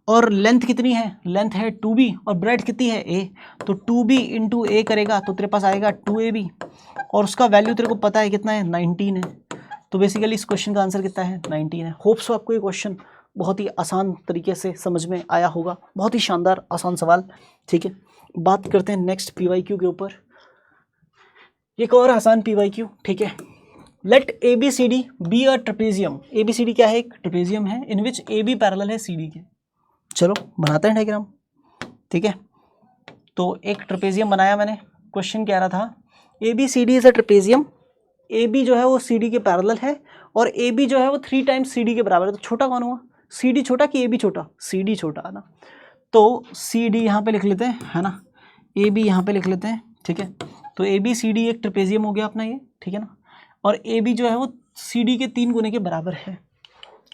और लेंथ कितनी है, लेंथ है 2b और ब्रेड्थ कितनी है a, तो 2b इंटू ए करेगा तो तेरे पास आएगा 2ab, और उसका वैल्यू तेरे को पता है कितना है, 19 है। तो बेसिकली इस क्वेश्चन का आंसर कितना है, 19 है। होप सो आपको ये क्वेश्चन बहुत ही आसान तरीके से समझ में आया होगा, बहुत ही शानदार आसान सवाल। ठीक है, बात करते हैं नेक्स्ट PYQ के ऊपर, एक और आसान PYQ। ठीक है, let ABCD be a trapezium. ABCD क्या है, एक ट्रेपेजियम है इन विच AB पैरेलल है CD के। चलो बनाते हैं डायग्राम। ठीक है, तो एक ट्रेपेजियम बनाया मैंने, क्वेश्चन कह रहा था ABCD is a trapezium, AB जो है वो CD के पैरेलल है और AB जो है वो 3 टाइम्स CD के बराबर है। तो छोटा कौन हुआ, CD छोटा कि AB छोटा, CD छोटा है ना। तो CD यहाँ पे लिख लेते हैं, है ना, AB यहाँ पे लिख लेते हैं। ठीक है, तो ABCD एक ट्रेपेजियम हो गया अपना ये, ठीक है ना, और AB जो है वो CD के 3 गुने के बराबर है।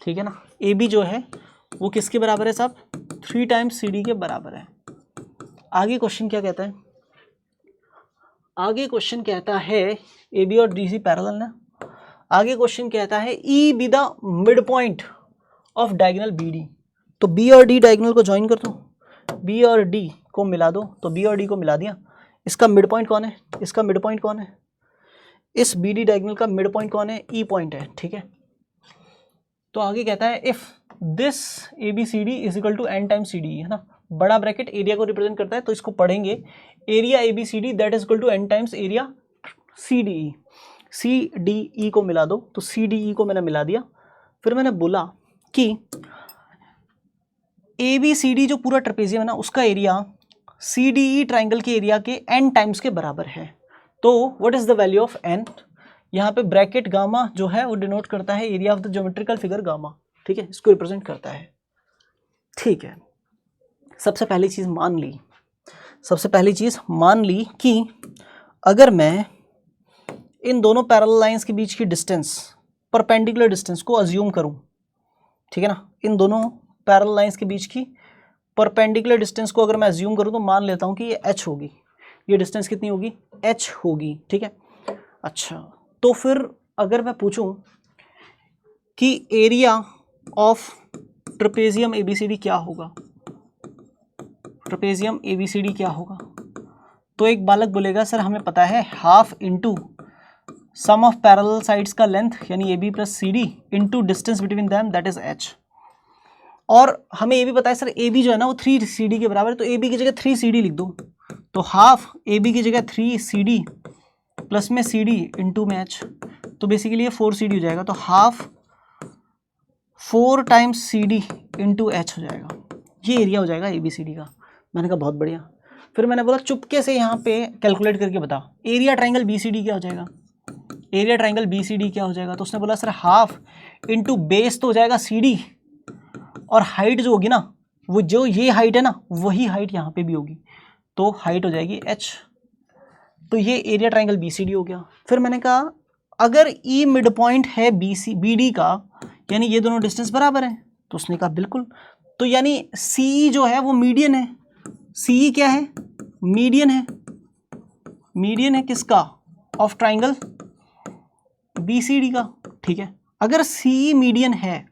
ठीक है ना, AB जो है वो किसके बराबर है साहब, 3 टाइम्स CD के बराबर है। आगे क्वेश्चन क्या कहता है, आगे क्वेश्चन कहता है AB और DC पैरेलल ना, आगे क्वेश्चन कहता है E be the mid point of diagonal BD। तो B और D डायगोनल को ज्वाइन कर दो, B और D को मिला दो, तो B और D को मिला दिया। इसका मिड पॉइंट कौन है, इसका मिड पॉइंट कौन है, इस BD डायगोनल का मिड पॉइंट कौन है, E पॉइंट है। ठीक है, तो आगे कहता है if this ABCD is equal to n times CD, है ना, बड़ा ब्रैकेट एरिया को रिप्रेजेंट करता है, तो इसको पढ़ेंगे area ABCD that is equal to n times area CDE। CDE को मिला दो, तो CDE को मैंने मिला दिया। फिर मैंने बोला कि ABCD जो पूरा ट्रेपेजियम है ना उसका एरिया CDE ट्राइंगल के एरिया के n टाइम्स के बराबर है। तो what is the value of n, यहाँ पे ब्रैकेट गामा जो है वो डिनोट करता है area of the geometrical figure gamma. ठीक है, इसको रिप्रेजेंट करता है। ठीक है, सबसे पहली चीज़ मान ली कि अगर मैं इन दोनों पैरेलल लाइंस के बीच की डिस्टेंस, परपेंडिकुलर डिस्टेंस को अज्यूम करूं, ठीक है ना, इन दोनों पैरेलल लाइंस के बीच की परपेंडिकुलर डिस्टेंस को अगर मैं अज्यूम करूं तो मान लेता हूं कि ये h होगी, ये डिस्टेंस कितनी होगी, h होगी। ठीक है, अच्छा, तो फिर अगर मैं पूछूं कि एरिया ऑफ ट्रेपेजियम ABCD क्या होगा, ट्रेपेजियम ABCD क्या होगा, तो एक बालक बोलेगा सर हमें पता है half into sum of parallel sides का लेंथ यानी AB plus CD into distance between them that is h, और हमें ये भी पता है सर AB जो है ना वो 3 CD के बराबर है, तो AB की जगह 3 CD लिख दो, तो हाफ AB की जगह 3 CD प्लस में CD इंटू में h, तो बेसिकली ये 4 CD हो जाएगा, तो half 4 times CD into h हो जाएगा, ये एरिया हो जाएगा ABCD का। मैंने कहा बहुत बढ़िया। फिर मैंने बोला चुपके से यहाँ पे कैलकुलेट करके बता एरिया ट्राइंगल BCD क्या हो जाएगा, एरिया ट्राइंगल BCD क्या हो जाएगा, तो उसने बोला सर हाफ इंटू बेस तो हो जाएगा CD, और हाइट जो होगी ना वो जो ये हाइट है ना वही हाइट यहाँ पे भी होगी, तो हाइट हो जाएगी h, तो ये एरिया ट्राइंगल BCD हो गया। फिर मैंने कहा अगर E मिड पॉइंट है BD का यानी ये दोनों डिस्टेंस बराबर हैं, तो उसने कहा बिल्कुल, तो यानी CE जो है वो मीडियन है, CE क्या है, मीडियन है, मीडियन है किसका, ऑफ ट्राइंगल BCD का। ठीक है, अगर CE मीडियन है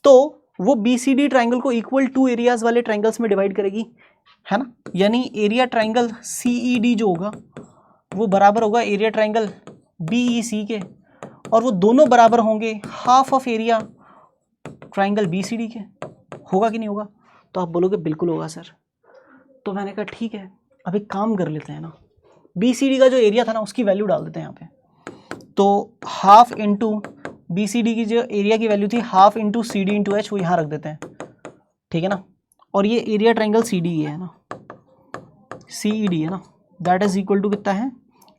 तो वो BCD ट्राइंगल को इक्वल 2 एरियाज वाले ट्राइंगल्स में डिवाइड करेगी, है ना, यानी एरिया ट्राइंगल CED जो होगा वो बराबर होगा एरिया ट्राइंगल BEC के, और वो दोनों बराबर होंगे half of area triangle BCD के। होगा कि नहीं होगा, तो आप बोलोगे बिल्कुल होगा सर। तो मैंने कहा ठीक है, अब एक काम कर लेते हैं ना, BCD का जो एरिया था ना उसकी वैल्यू डाल देते हैं यहाँ पे, तो हाफ इंटू BCD की जो एरिया की वैल्यू थी half into CD into h वो यहाँ रख देते हैं, ठीक है ना, और ये एरिया ट्राइंगल CDE है ना, CED है ना, दैट इज इक्वल टू कितना है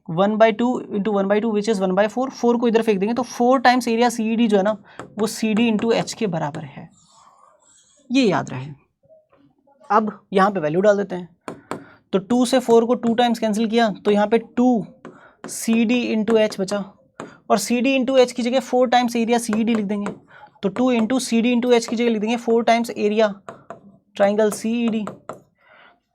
1/2 इंटू 1/2 विच इज़ 1/4, 4 को इधर फेंक देंगे तो 4 टाइम्स एरिया CED जो है ना वो CD इंटू h के बराबर है, ये याद रहे। अब यहाँ पे वैल्यू डाल देते हैं, तो 2 से 4 को 2 टाइम्स कैंसिल किया तो यहाँ पे 2 CD इंटू h बचा, और CD इंटू h की जगह 4 टाइम्स एरिया CED लिख देंगे, तो 2 इंटू CD इंटू h की जगह लिख देंगे 4 टाइम्स एरिया ट्राइंगल CED,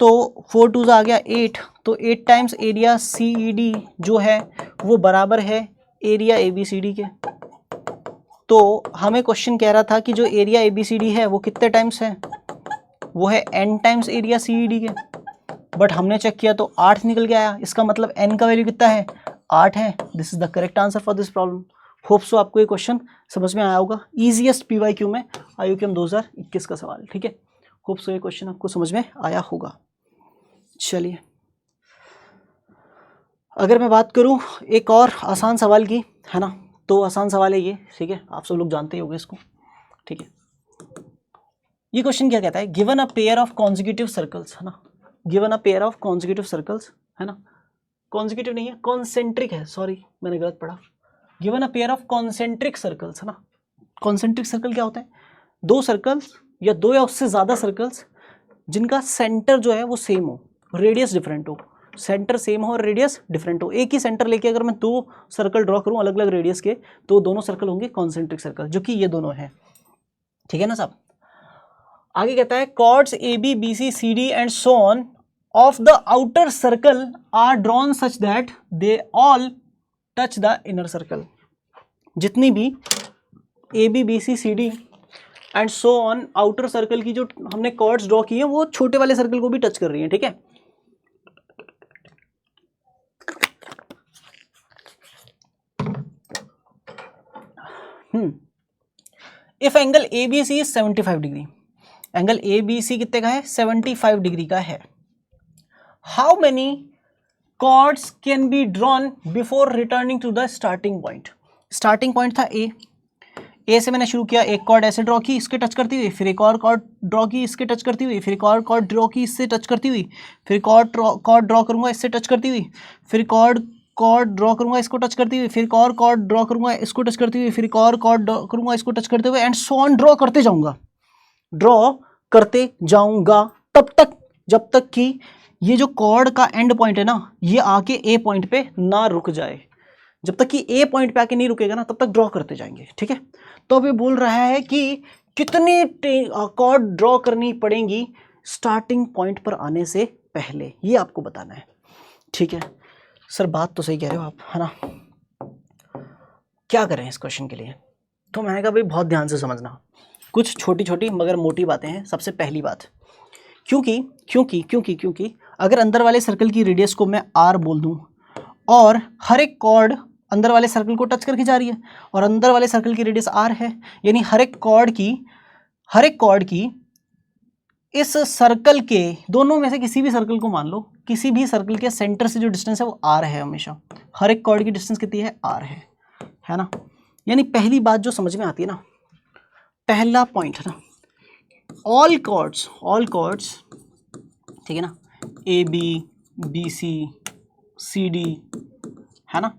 तो 4 2 आ गया 8, तो 8 टाइम्स एरिया CED जो है वो बराबर है एरिया ABCD के। तो हमें क्वेश्चन कह रहा था कि जो एरिया ABCD है वो कितने टाइम्स है, वो है n टाइम्स एरिया CED के, बट हमने चेक किया तो 8 निकल के आया। इसका मतलब n का वैल्यू कितना है, 8 है। This is the correct answer for this problem. Hope so आपको ये क्वेश्चन समझ में आया होगा। ईजीएस्ट PYQ में IUQM 2021 का सवाल, ठीक है। होप सो ये क्वेश्चन आपको समझ में आया होगा। चलिए अगर मैं बात करूं एक और आसान सवाल की, है ना, तो आसान सवाल है ये, ठीक है, आप सब लोग जानते ही होंगे इसको, ठीक है। ये क्वेश्चन क्या कहता है, given a pair of consecutive circles, है ना, given a pair of consecutive circles, है ना, कॉन्जिक्यूटिव नहीं है, कॉन्सेंट्रिक है, सॉरी मैंने गलत पढ़ा। Given a pair of concentric circles, है ना। कॉन्सेंट्रिक सर्कल क्या होता है, दो सर्कल्स या दो या उससे ज़्यादा सर्कल्स जिनका सेंटर जो है वो सेम हो, रेडियस डिफरेंट हो, सेंटर सेम हो और रेडियस डिफरेंट हो। एक ही सेंटर लेके अगर मैं दो सर्कल ड्रॉ करूं अलग अलग रेडियस के, तो दोनों सर्कल होंगे कॉन्सेंट्रिक सर्कल, जो कि ये दोनों हैं, ठीक है ना साहब। आगे कहता है chords AB BC CD and so on of the outer circle are drawn such that they all touch the inner circle. जितनी भी AB BC CD and so on outer circle की जो हमने कॉर्ड्स ड्रॉ की हैं वो छोटे वाले सर्कल को भी टच कर रही हैं, ठीक है। If angle ABC is 75 degree, angle ABC कितने का है, 75 डिग्री का है। How many chords can be drawn before returning to the starting point. Starting point था ए से मैंने शुरू किया, एक कॉर्ड ऐसे ड्रॉ की इसके टच करती हुई, फिर एक और कॉर्ड ड्रॉ की इसके टच करती हुई, फिर एक और कॉर्ड ड्रॉ की इससे टच करती हुई, फिर कॉर्ड ड्रॉ करूंगा इससे टच करती हुई, फिर कॉर्ड ड्रॉ करूंगा इसको टच करती हुई, फिर एक और कॉर्ड ड्रॉ करूंगा इसको टच करती हुई, फिर एक और कॉर्ड ड्रॉ करूंगा इसको टच करते हुए, एंड सो ऑन ड्रॉ करते जाऊंगा तब तक जब तक कि ये जो कॉर्ड का एंड पॉइंट है ना ये आके ए पॉइंट पे ना रुक जाए। जब तक कि ए पॉइंट पे आके नहीं रुकेगा ना तब तक ड्रॉ करते जाएंगे, ठीक है। तो अब ये बोल रहा है कि कितनी कॉर्ड ड्रॉ करनी पड़ेंगी स्टार्टिंग पॉइंट पर आने से पहले, ये आपको बताना है, ठीक है। सर बात तो सही कह रहे हो आप, है ना। क्या करें इस क्वेश्चन के लिए, तो मैंने कहा भाई बहुत ध्यान से समझना, कुछ छोटी छोटी मगर मोटी बातें हैं। सबसे पहली बात, क्योंकि अगर अंदर वाले सर्कल की रेडियस को मैं R बोल दूं और हर एक कॉर्ड अंदर वाले सर्कल को टच करके जा रही है और अंदर वाले सर्कल की रेडियस R है, यानी हर एक कॉर्ड की इस सर्कल के दोनों में से किसी भी सर्कल को मान लो, किसी भी सर्कल के सेंटर से जो डिस्टेंस है वो R है। हमेशा हर एक कॉर्ड की डिस्टेंस कितनी है, R है ना। यानी पहली बात जो समझ में आती है ना, पहला पॉइंट है ना, ऑल कॉर्ड्स ठीक है ना, AB BC CD है ना,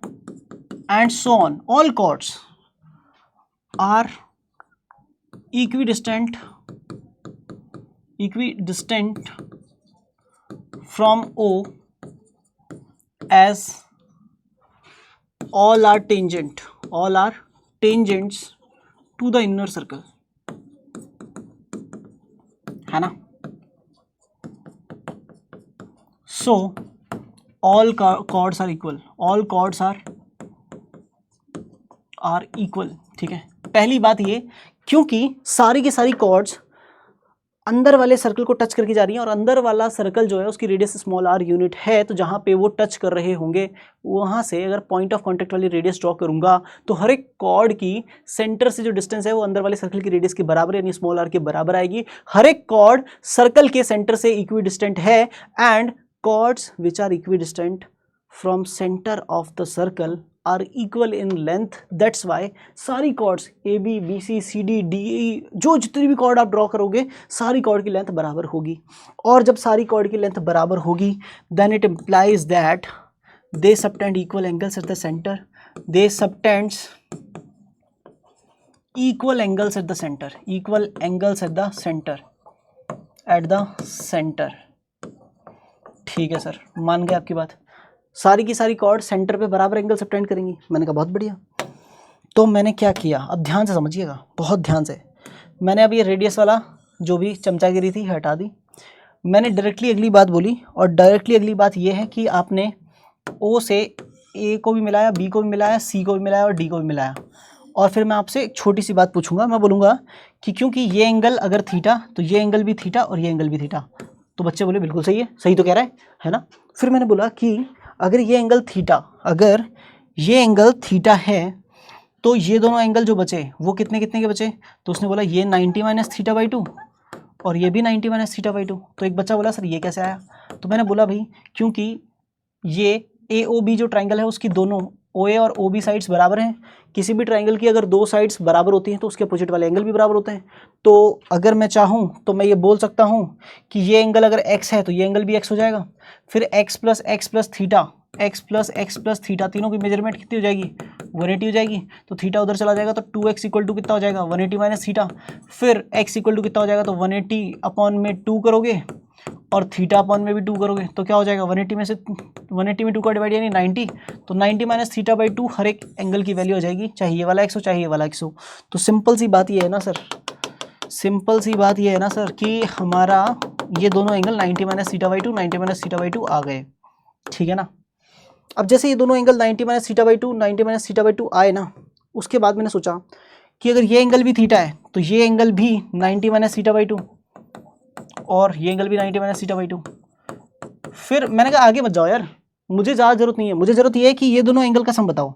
and so on, all chords are equidistant from O as all are tangents to the inner circle, है ना। So all chords are equal, ठीक है। पहली बात ये, क्योंकि सारी की सारी कॉर्ड्स अंदर वाले सर्कल को टच करके जा रही हैं और अंदर वाला सर्कल जो है उसकी रेडियस स्मॉल r यूनिट है, तो जहाँ पे वो टच कर रहे होंगे वहाँ से अगर पॉइंट ऑफ कांटेक्ट वाली रेडियस ड्रॉ करूंगा तो हर एक कॉर्ड की सेंटर से जो डिस्टेंस है वो अंदर वाले सर्कल की रेडियस के बराबर यानी स्मॉल r के बराबर आएगी। हर एक कॉर्ड सर्कल के सेंटर से इक्विडिस्टेंट है and chords which are equidistant from centre of the circle are equal in length. That's why सारी कॉर्ड्स AB BC CD DE जो जितनी भी कॉर्ड आप ड्रॉ करोगे सारी कॉर्ड की लेंथ बराबर होगी, और जब सारी कॉर्ड की लेंथ बराबर होगी then it implies that they subtend equal angles at the centre, they subtends equal angles at the centre, ठीक है सर, मान गए आपकी बात। सारी की सारी कॉर्ड सेंटर पे बराबर एंगल सबटेंड करेंगी। मैंने कहा बहुत बढ़िया। तो मैंने क्या किया, अब ध्यान से समझिएगा, बहुत ध्यान से। मैंने अब ये रेडियस वाला जो भी चमचागिरी थी हटा दी, मैंने डायरेक्टली अगली बात बोली, और डायरेक्टली अगली बात ये है कि आपने ओ से ए को भी मिलाया, बी को भी मिलाया, सी को भी मिलाया और डी को भी मिलाया। और फिर मैं आपसे एक छोटी सी बात पूछूंगा, मैं बोलूँगा कि क्योंकि ये एंगल अगर थीटा तो ये एंगल भी थीटा और ये एंगल भी थीटा। तो बच्चे बोले बिल्कुल सही है, सही तो कह रहा है ना। फिर मैंने बोला कि अगर ये एंगल थीटा, अगर ये एंगल थीटा है तो ये दोनों एंगल जो बचे वो कितने कितने के बचे। तो उसने बोला ये 90 माइनस थीटा बाई 2 और ये भी 90 माइनस थीटा बाई 2। तो एक बच्चा बोला सर ये कैसे आया। तो मैंने बोला भाई क्योंकि ये ए ओ बी जो ट्राइंगल है उसकी दोनों ओ ए और ओ बी साइड्स बराबर हैं। किसी भी ट्राइंगल की अगर दो साइड्स बराबर होती हैं तो उसके अपोजिट वाले एंगल भी बराबर होते हैं। तो अगर मैं चाहूँ तो मैं ये बोल सकता हूँ कि ये एंगल अगर x है तो ये एंगल भी x हो जाएगा। फिर x plus theta, x plus theta, तीनों की मेजरमेंट कितनी हो जाएगी 180 हो जाएगी। तो थीटा उधर चला जाएगा तो 2x इक्वल टू कितना हो जाएगा 180 माइनस थीटा। फिर x इक्वल टू कितना हो जाएगा तो 180 अपॉन में 2 करोगे और थीटा अपॉन में भी 2 करोगे तो क्या हो जाएगा 180 में से 180 में 2 का डिवाइड यानी 90। तो 90 माइनस थीटा बाई 2 हर एक एंगल की वैल्यू हो जाएगी, चाहे ये वाला x हो चाहे ये वाला x हो। तो सिंपल सी बात ये है ना सर, सिंपल सी बात ये है ना सर कि हमारा ये दोनों angle 90 minus theta by 2 90 minus theta by 2 आ गए, ठीक है ना। अब जैसे ये दोनों angle 90 minus theta by 2 90 minus theta by 2 आए ना, उसके बाद मैंने सोचा कि अगर ये एंगल भी थीटा है तो ये एंगल भी 90 माइनस थीटा बाई 2 और ये एंगल भी 90 माइनस थीटा बाई 2। फिर मैंने कहा आगे मत जाओ यार, मुझे ज़्यादा जरूरत नहीं है, मुझे ज़रूरत ये है कि ये दोनों एंगल का सम बताओ।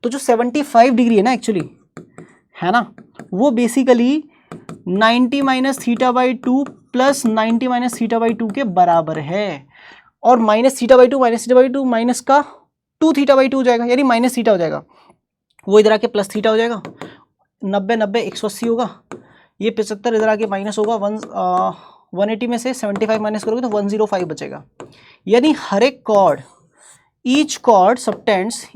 तो जो 75 डिग्री है ना एक्चुअली, है ना, वो basically 90 minus theta by 2 plus 90 minus theta by 2 के बराबर है। और minus theta by 2 minus theta by 2 minus का 2 थीटा बाई 2 हो जाएगा, यानी माइनस थीटा हो जाएगा, वो इधर आके प्लस थीटा हो जाएगा। 90 90 180 होगा, ये 75 इधर आके माइनस होगा 180 में से 75 माइनस करोगे तो 105 बचेगा। यानी हर एक कॉर्ड, ईच कॉर्ड सबटेंड्स,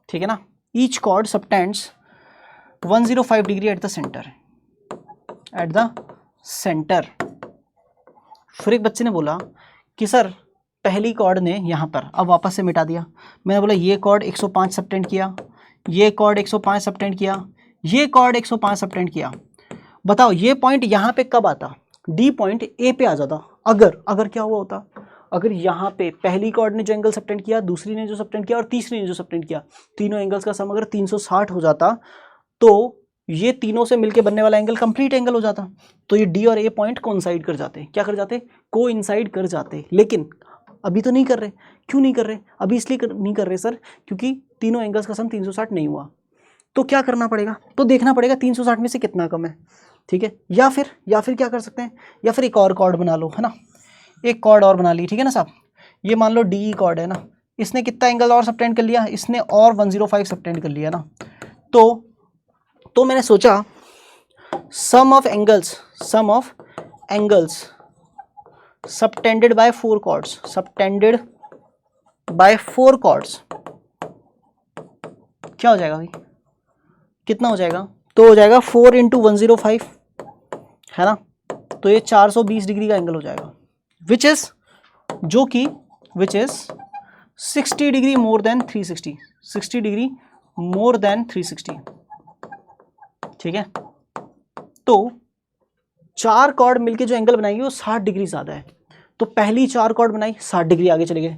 ठीक है ना, each chord subtends 105 degree at the centre. फिर एक बच्चे ने बोला कि सर पहली कॉर्ड ने यहाँ पर अब वापस से मिटा दिया। मैंने बोला ये कॉर्ड 105 सबटेंड किया, ये कॉर्ड 105 सबटेंड किया, ये कॉर्ड 105 सबटेंड किया। बताओ ये पॉइंट यहाँ पे कब आता, डी पॉइंट ए पे आ जाता। अगर क्या हुआ होता, अगर यहाँ पे पहली कॉर्ड ने जो एंगल सबटेंड किया, दूसरी ने जो सबटेंड किया और तीसरी ने जो सबटेंड किया, तीनों एंगल्स का सम अगर 360 हो जाता तो ये तीनों से मिलके बनने वाला एंगल कंप्लीट एंगल हो जाता। तो ये डी और ए पॉइंट कोइंसाइड कर जाते, क्या कर जाते, कोइंसाइड कर जाते। लेकिन अभी तो नहीं कर रहे। क्यों नहीं कर रहे, अभी इसलिए नहीं कर रहे सर क्योंकि तीनों एंगल्स का सम 360 नहीं हुआ। तो क्या करना पड़ेगा, तो देखना पड़ेगा 360 में से कितना कम है, ठीक है। या फिर क्या कर सकते हैं, या फिर एक और कॉर्ड बना लो, है ना, एक कॉर्ड और बना ली, ठीक है ना साहब। ये मान लो डी कॉर्ड है ना, इसने कितना एंगल और सबटेंड कर लिया, इसने और 105 सबटेंड कर लिया ना। तो मैंने सोचा sum of angles subtended by 4 chords, क्या हो जाएगा भाई, कितना हो जाएगा, तो हो जाएगा 4 इंटू 105, है ना। तो ये 420 डिग्री का एंगल हो जाएगा, which is 60 degree more than 360, 60 degree more than 360, ठीक है। तो 4 कॉर्ड मिलके जो एंगल बनाएंगे वो 60 डिग्री ज़्यादा है। तो पहली 4 कॉर्ड बनाई 60 डिग्री आगे चले गए,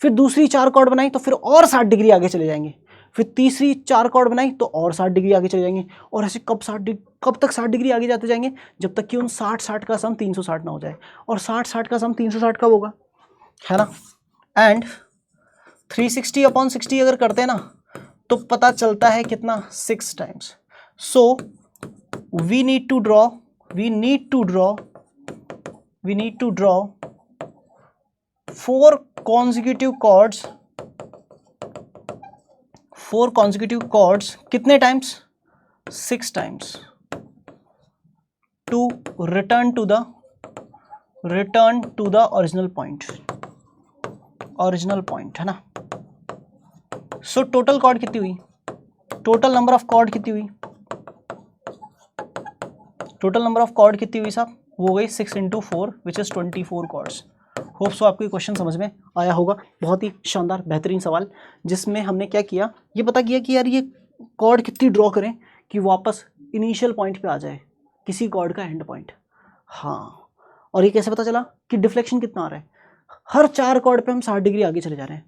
फिर दूसरी 4 कॉर्ड बनाई तो फिर और 60 डिग्री आगे चले जाएंगे, फिर तीसरी 4 कॉर्ड बनाई तो और 60 डिग्री आगे चले जाएंगे। और ऐसे कब तक 60 डिग्री आगे जाते जाएंगे, जब तक कि उन 60 का सम 360 ना हो जाए। और 60 का सम 360 कब होगा, है ना। एंड 360 अपॉन 60 अगर करते हैं ना तो पता चलता है कितना, 6 times. So we need to draw 4 consecutive chords कितने times, 6 times, to return to the original point, है ना। सो टोटल कॉर्ड कितनी हुई, टोटल नंबर ऑफ कॉर्ड कितनी हुई साहब, वो हो गई 6 into 4 which is 24 chords. Hope so आपको ये क्वेश्चन समझ में आया होगा। बहुत ही शानदार बेहतरीन सवाल, जिसमें हमने क्या किया, ये पता किया कि यार ये कॉर्ड कितनी ड्रॉ करें कि वापस इनिशियल पॉइंट पे आ जाए किसी कॉर्ड का एंड पॉइंट। हाँ, और ये कैसे पता चला कि डिफ्लेक्शन कितना आ रहा है? हर 4 कॉर्ड पे हम 60 डिग्री आगे चले जा रहे हैं।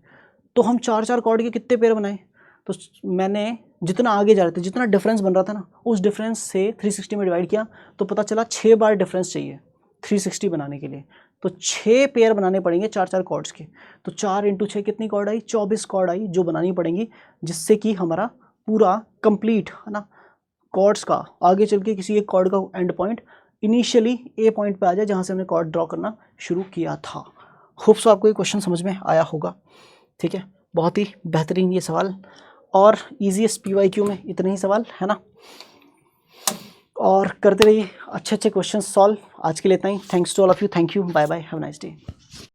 तो हम 4 कॉर्ड के कितने पेयर बनाए? तो मैंने जितना आगे जा रहे थे, जितना डिफरेंस बन रहा था ना, उस डिफरेंस से 360 में डिवाइड किया तो पता चला 6 बार डिफरेंस चाहिए 360 बनाने के लिए। तो 6 पेयर बनाने पड़ेंगे 4 कॉर्ड्स के। तो 4 × 6 कितनी कॉर्ड आई? 24 कॉर्ड आई जो बनानी पड़ेंगी, जिससे कि हमारा पूरा कंप्लीट है ना कॉर्ड्स का आगे चल के किसी एक कॉर्ड का and point initially A point पे आ जाए जहाँ से हमने कॉर्ड ड्रॉ करना शुरू किया था। होप सो आपको ये क्वेश्चन समझ में आया होगा। ठीक है, बहुत ही बेहतरीन ये सवाल, और ईजीएस्ट PYQ में इतने ही सवाल है ना, और करते रहिए अच्छे क्वेश्चन सॉल्व। आज के लिए इतना ही। Thanks to all of you. Thank you, bye bye, have a nice day.